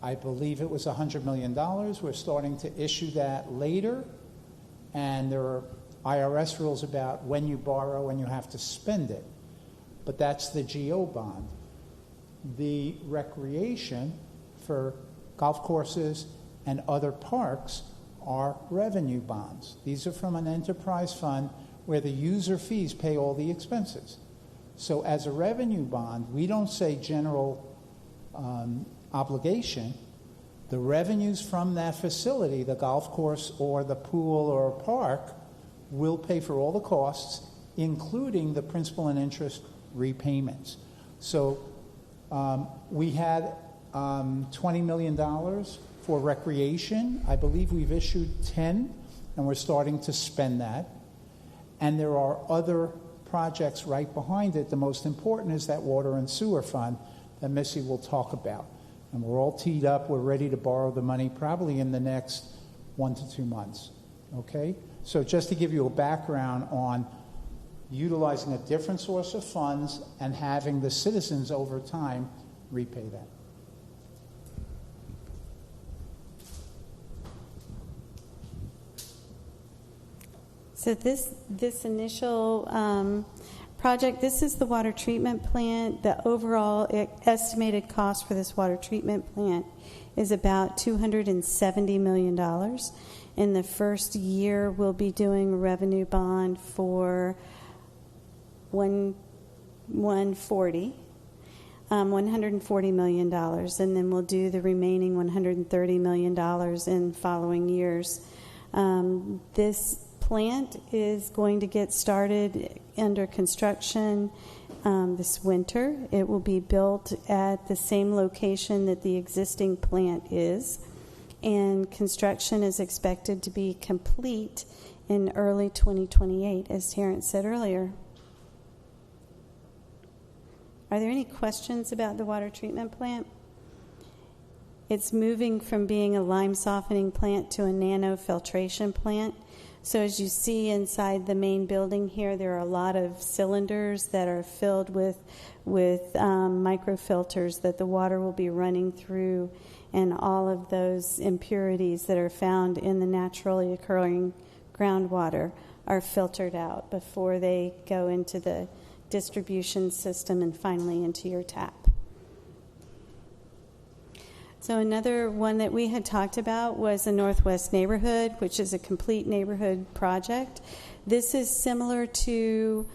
I believe it was $100 million. We're starting to issue that later, and there are IRS rules about when you borrow and you have to spend it. But that's the GO bond. The recreation for golf courses and other parks are revenue bonds. These are from an enterprise fund where the user fees pay all the expenses. So as a revenue bond, we don't say general obligation. The revenues from that facility, the golf course or the pool or park, will pay for all the costs, including the principal and interest repayments. So we had $20 million for recreation. I believe we've issued 10, and we're starting to spend that. And there are other projects right behind it. The most important is that water and sewer fund that Missie will talk about. And we're all teed up. We're ready to borrow the money probably in the next 1 to 2 months. Okay? So just to give you a background on utilizing a different source of funds and having the citizens over time repay that. So this initial project, this is the water treatment plant. The overall estimated cost for this water treatment plant is about $270 million. In the first year, we'll be doing a revenue bond for $140 million, and then we'll do the remaining $130 million in following years. This plant is going to get started under construction this winter. It will be built at the same location that the existing plant is, and construction is expected to be complete in early 2028, as Terrence said earlier. Are there any questions about the water treatment plant? It's moving from being a lime softening plant to a nano filtration plant. So as you see inside the main building here, there are a lot of cylinders that are filled with microfilters that the water will be running through, and all of those impurities that are found in the naturally occurring groundwater are filtered out before they go into the distribution system and finally into your tap. So another one that we had talked about was the Northwest Neighborhood, which is a complete neighborhood project. This is similar to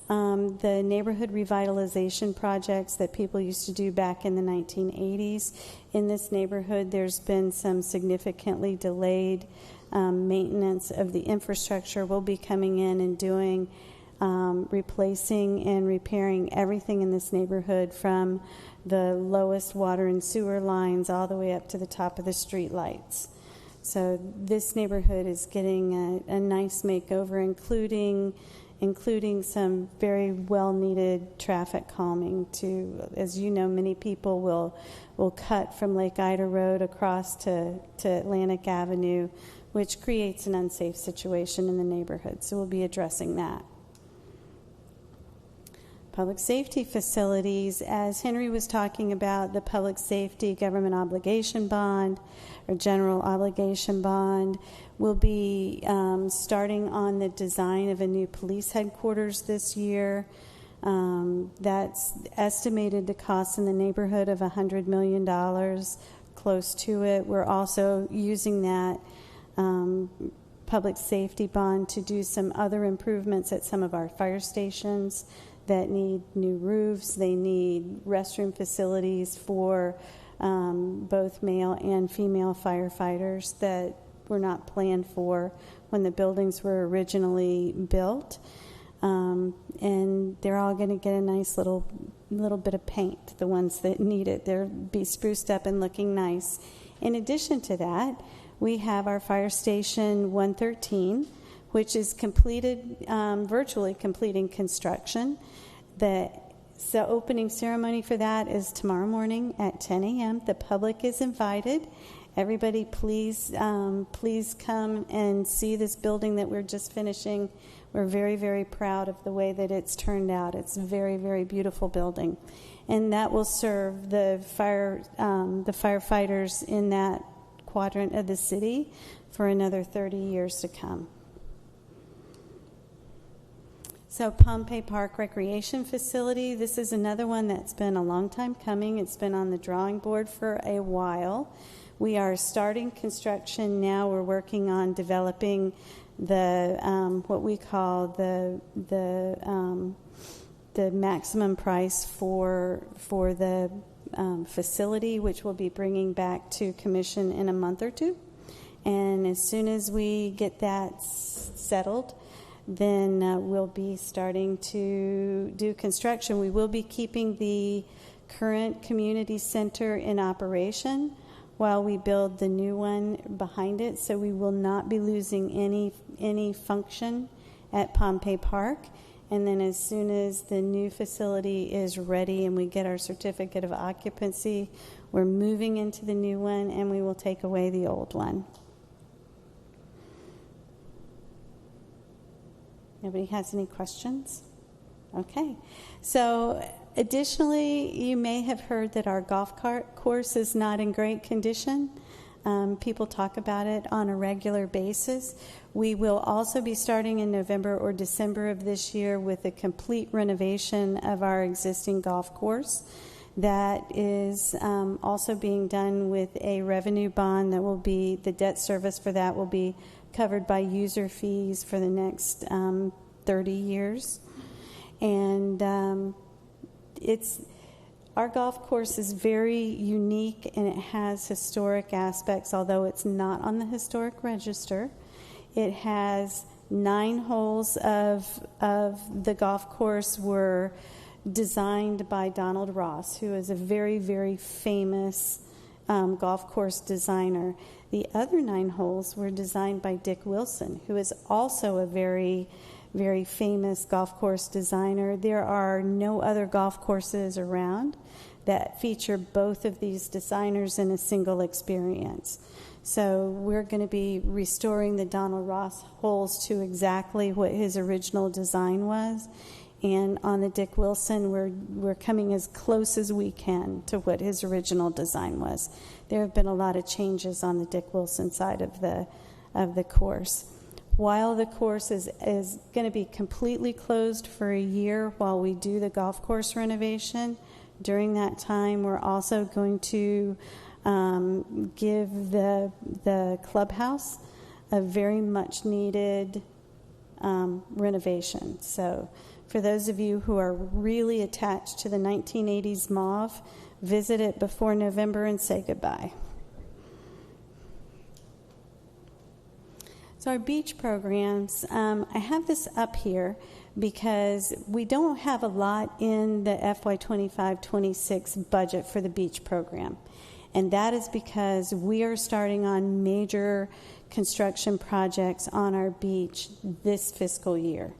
the neighborhood revitalization projects that people used to do back in the 1980s. In this neighborhood, there's been some significantly delayed maintenance of the infrastructure. We'll be coming in and doing replacing and repairing everything in this neighborhood, from the lowest water and sewer lines all the way up to the top of the street lights. So this neighborhood is getting a nice makeover, including some very well-needed traffic calming. As you know, many people will cut from Lake Ida Road across to Atlantic Avenue, which creates an unsafe situation in the neighborhood. So we'll be addressing that. Public safety facilities, as Henry was talking about, the public safety government obligation bond or general obligation bond, will be starting on the design of a new police headquarters this year. That's estimated to cost in the neighborhood of $100 million, close to it. We're also using that public safety bond to do some other improvements at some of our fire stations that need new roofs. They need restroom facilities for both male and female firefighters that were not planned for when the buildings were originally built. And they're all going to get a nice little bit of paint, the ones that need it. They'll be spruced up and looking nice. In addition to that, we have our Fire Station 113, which is completed, virtually completing construction. The opening ceremony for that is tomorrow morning at 10 a.m. The public is invited. Everybody, please come and see this building that we're just finishing. We're very, very proud of the way that it's turned out. It's a very, very beautiful building, and that will serve the firefighters in that quadrant of the city for another 30 years to come. So Pompei Park Recreation Facility, this is another one that's been a long time coming. It's been on the drawing board for a while. We are starting construction now. We're working on developing the what we call the maximum price for the facility, which we'll be bringing back to commission in a month or two. And as soon as we get that settled, then we'll be starting to do construction. We will be keeping the current community center in operation while we build the new one behind it, so we will not be losing any function at Pompei Park. And then as soon as the new facility is ready and we get our certificate of occupancy, we're moving into the new one and we will take away the old one. Nobody has any questions? Okay. So additionally, you may have heard that our golf course is not in great condition. People talk about it on a regular basis. We will also be starting in November or December of this year with a complete renovation of our existing golf course. That is also being done with a revenue bond that will be, the debt service for that will be covered by user fees for the next 30 years. And our golf course is very unique and it has historic aspects, although it's not on the historic register. It has 9 holes of the golf course were designed by Donald Ross, who is a very, very famous golf course designer. The other 9 holes were designed by Dick Wilson, who is also a very, very famous golf course designer. There are no other golf courses around that feature both of these designers in a single experience. So we're going to be restoring the Donald Ross holes to exactly what his original design was. And on the Dick Wilson, we're coming as close as we can to what his original design was. There have been a lot of changes on the Dick Wilson side of the course. While the course is going to be completely closed for a year while we do the golf course renovation, during that time we're also going to give the clubhouse a very much needed renovation. So for those of you who are really attached to the 1980s mauve, visit it before November and say goodbye. So our beach programs, I have this up here because we don't have a lot in the FY25-26 budget for the beach program. And that is because we are starting on major construction projects on our beach this fiscal year.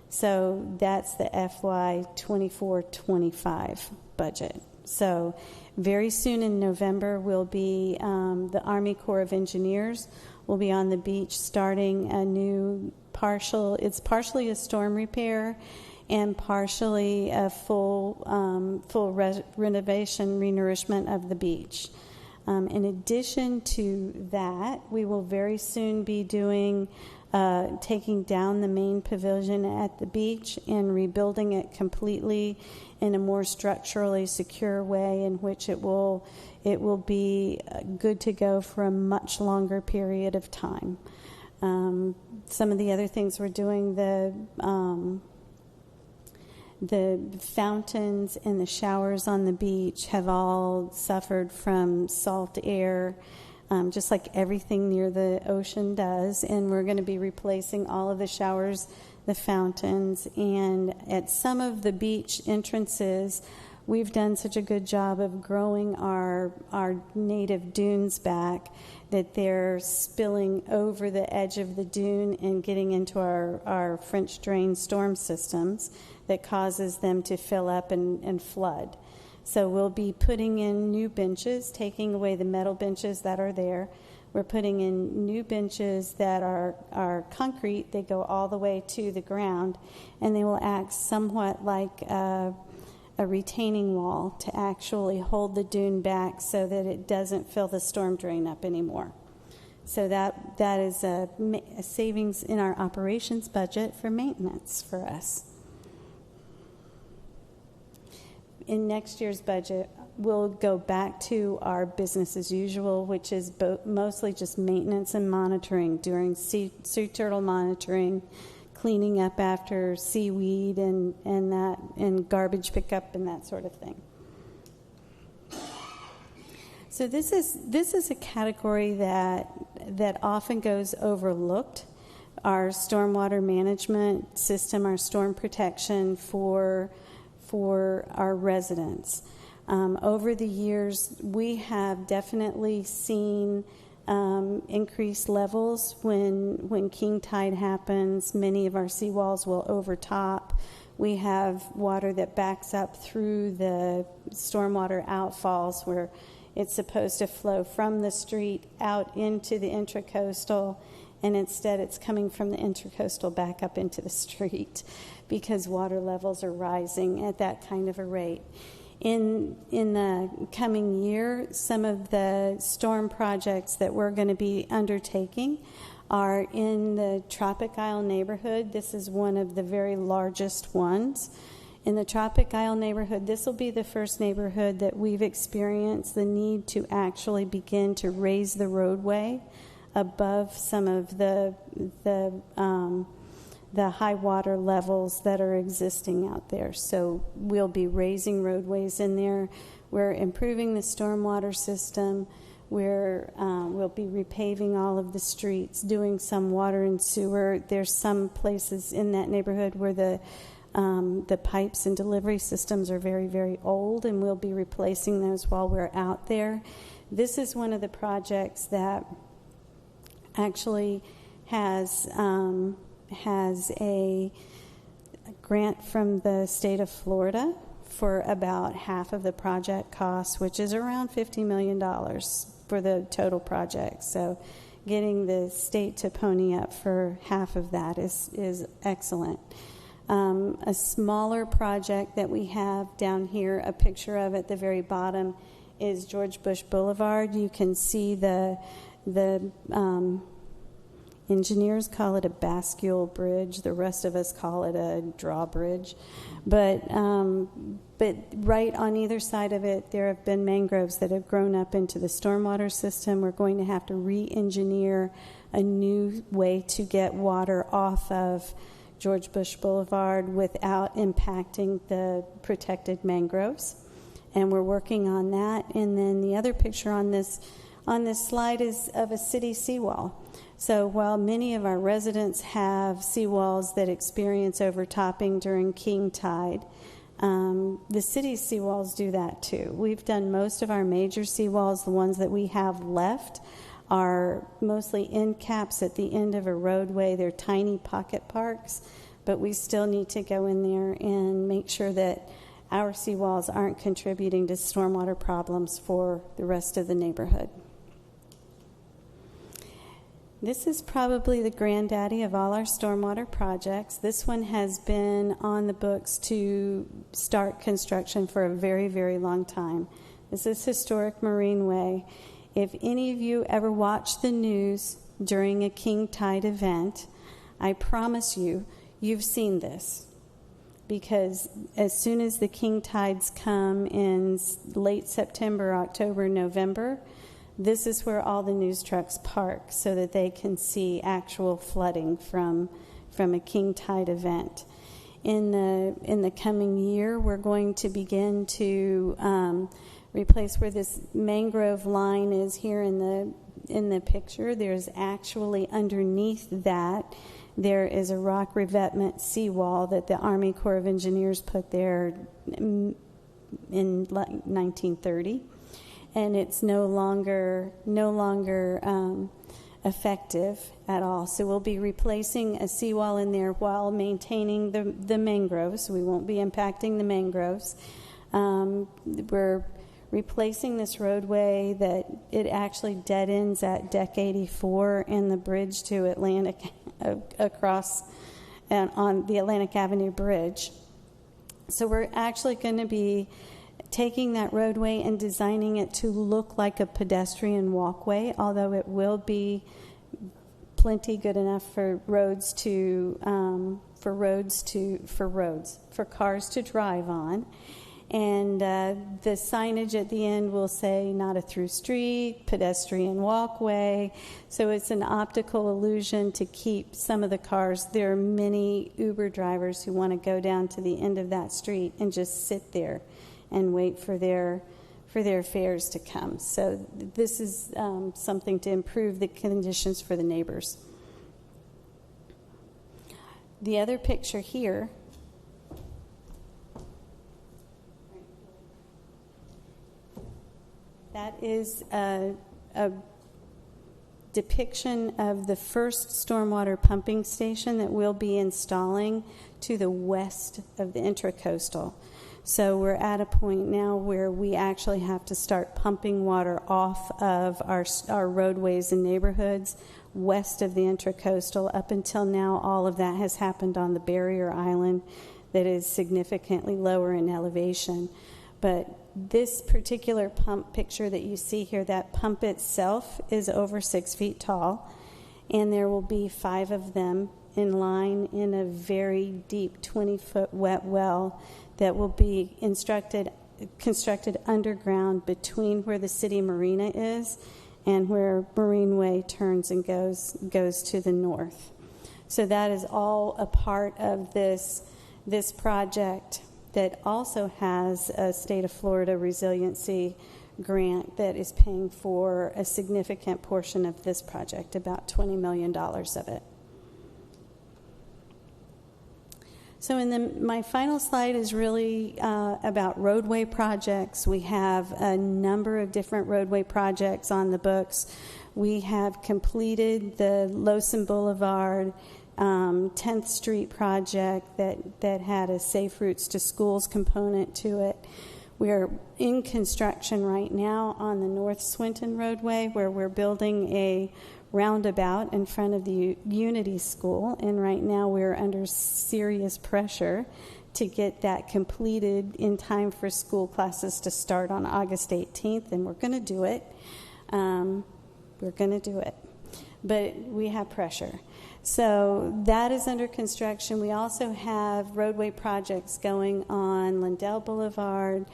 So that's the FY24-25 budget. So very soon in November will be the Army Corps of Engineers will be on the beach starting a new it's partially a storm repair and partially a full renovation, renourishment of the beach. In addition to that, we will very soon be doing taking down the main pavilion at the beach and rebuilding it completely in a more structurally secure way in which it will be good to go for a much longer period of time. Some of the other things we're doing, the fountains and the showers on the beach have all suffered from salt air, just like everything near the ocean does, and we're going to be replacing all of the showers, the fountains, and at some of the beach entrances, we've done such a good job of growing our native dunes back that they're spilling over the edge of the dune and getting into our French drain storm systems that causes them to fill up and flood. So we'll be putting in new benches, taking away the metal benches that are there. We're putting in new benches that are concrete. They go all the way to the ground, and they will act somewhat like a retaining wall to actually hold the dune back so that it doesn't fill the storm drain up anymore. So that is a savings in our operations budget for maintenance for us. in next year's budget, we'll go back to our business as usual, which is mostly just maintenance and monitoring, doing sea turtle monitoring, cleaning up after seaweed and garbage pickup and that sort of thing. So this is a category that often goes overlooked. Our stormwater management system, our storm protection for our residents. Over the years, we have definitely seen increased levels when king tide happens. Many of our seawalls will overtop. We have water that backs up through the stormwater outfalls where it's supposed to flow from the street out into the intracoastal, and instead it's coming from the intracoastal back up into the street because water levels are rising at that kind of a rate. In the coming year, some of the storm projects that we're going to be undertaking are in the Tropic Isle neighborhood. This is one of the very largest ones. In the Tropic Isle neighborhood, this will be the first neighborhood that we've experienced the need to actually begin to raise the roadway above some of the high water levels that are existing out there. So we'll be raising roadways in there. We're improving the stormwater system. We'll be repaving all of the streets, doing some water and sewer. There's some places in that neighborhood where the pipes and delivery systems are very, very old, and we'll be replacing those while we're out there. This is one of the projects that actually has a grant from the state of Florida for about half of the project cost, which is around $50 million for the total project. So getting the state to pony up for half of that is excellent. A smaller project that we have down here, a picture of at the very bottom, is George Bush Boulevard. You can see the engineers call it a bascule bridge. The rest of us call it a drawbridge. But right on either side of it, there have been mangroves that have grown up into the stormwater system. We're going to have to re-engineer a new way to get water off of George Bush Boulevard without impacting the protected mangroves. And we're working on that. And then the other picture on this slide is of a city seawall. So while many of our residents have seawalls that experience overtopping during king tide, the city's seawalls do that too. We've done most of our major seawalls. The ones that we have left are mostly end caps at the end of a roadway. They're tiny pocket parks, but we still need to go in there and make sure that our seawalls aren't contributing to stormwater problems for the rest of the neighborhood. This is probably the granddaddy of all our stormwater projects. This one has been on the books to start construction for a very, very long time. This is Historic Marine Way. If any of you ever watch the news during a king tide event, I promise you, you've seen this. Because as soon as the king tides come in late September, October, November, this is where all the news trucks park so that they can see actual flooding from a king tide event. In the coming year, we're going to begin to replace where this mangrove line is here in the picture. There's actually underneath that there is a rock revetment seawall that the Army Corps of Engineers put there in 1930. And it's no longer effective at all. So we'll be replacing a seawall in there while maintaining the mangroves. We won't be impacting the mangroves. We're replacing this roadway that it actually dead ends at Deck 84 and the bridge to Atlantic across and on the Atlantic Avenue Bridge. So we're actually going to be taking that roadway and designing it to look like a pedestrian walkway, although it will be plenty good enough for cars to drive on. And the signage at the end will say not a through street, pedestrian walkway. So it's an optical illusion to keep some of the cars. There are many Uber drivers who want to go down to the end of that street and just sit there and wait for their fares to come. So this is something to improve the conditions for the neighbors. The other picture here that is a depiction of the first stormwater pumping station that we'll be installing to the west of the Intracoastal. So we're at a point now where we actually have to start pumping water off of our roadways and neighborhoods west of the Intracoastal. Up until now, all of that has happened on the barrier island that is significantly lower in elevation. But this particular pump picture that you see here, that pump itself is over 6 feet tall, and there will be 5 of them in line in a very deep 20-foot wet well that will be constructed underground between where the city marina is and where Marineway turns and goes to the north. So that is all a part of this project that also has a state of Florida resiliency grant that is paying for a significant portion of this project, about $20 million of it. So my final slide is really about roadway projects. We have a number of different roadway projects on the books. We have completed the Lowson Boulevard 10th Street project that had a Safe Routes to Schools component to it. We are in construction right now on the North Swinton roadway, where we're building a roundabout in front of the Unity School, and right now we're under serious pressure to get that completed in time for school classes to start on August 18th, and we're going to do it. But we have pressure. So that is under construction. We also have roadway projects going on Lindell Boulevard.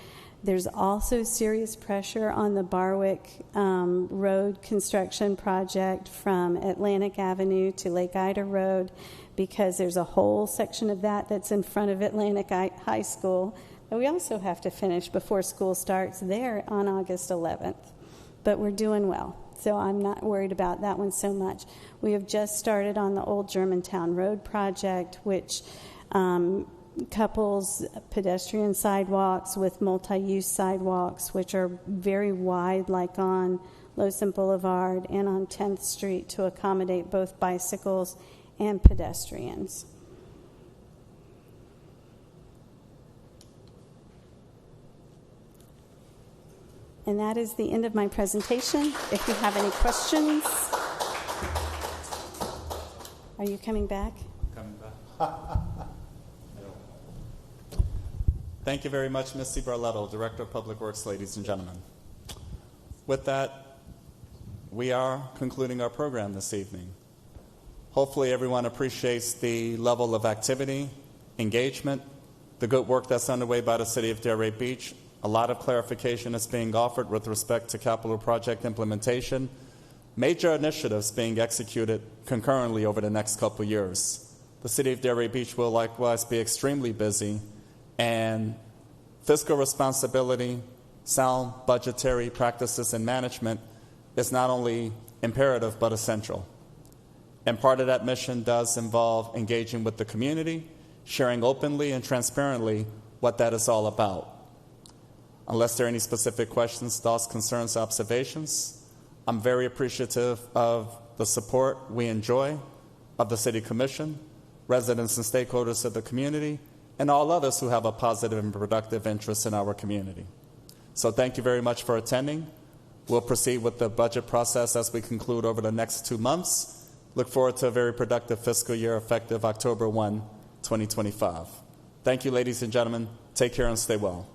There's also serious pressure on the Barwick Road construction project from Atlantic Avenue to Lake Ida Road, because there's a whole section of that that's in front of Atlantic High School that we also have to finish before school starts there on August 11th. But we're doing well, so I'm not worried about that one so much. We have just started on the Old Germantown Road project, which couples pedestrian sidewalks with multi-use sidewalks, which are very wide, like on Lowson Boulevard and on 10th Street, to accommodate both bicycles and pedestrians. And that is the end of my presentation. If you have any questions. Are you coming back? Coming back. Thank you very much, Missie Barletto, Director of Public Works, ladies and gentlemen. With that, we are concluding our program this evening. Hopefully everyone appreciates the level of activity, engagement, the good work that's underway by the City of Delray Beach. A lot of clarification is being offered with respect to capital project implementation, major initiatives being executed concurrently over the next couple years. The City of Delray Beach will likewise be extremely busy, and fiscal responsibility, sound budgetary practices and management is not only imperative but essential. And part of that mission does involve engaging with the community, sharing openly and transparently what that is all about. Unless there are any specific questions, thoughts, concerns, observations, I'm very appreciative of the support we enjoy of the City Commission, residents and stakeholders of the community, and all others who have a positive and productive interest in our community. So thank you very much for attending. We'll proceed with the budget process as we conclude over the next 2 months. Look forward to a very productive fiscal year effective October 1, 2025. Thank you, ladies and gentlemen. Take care and stay well.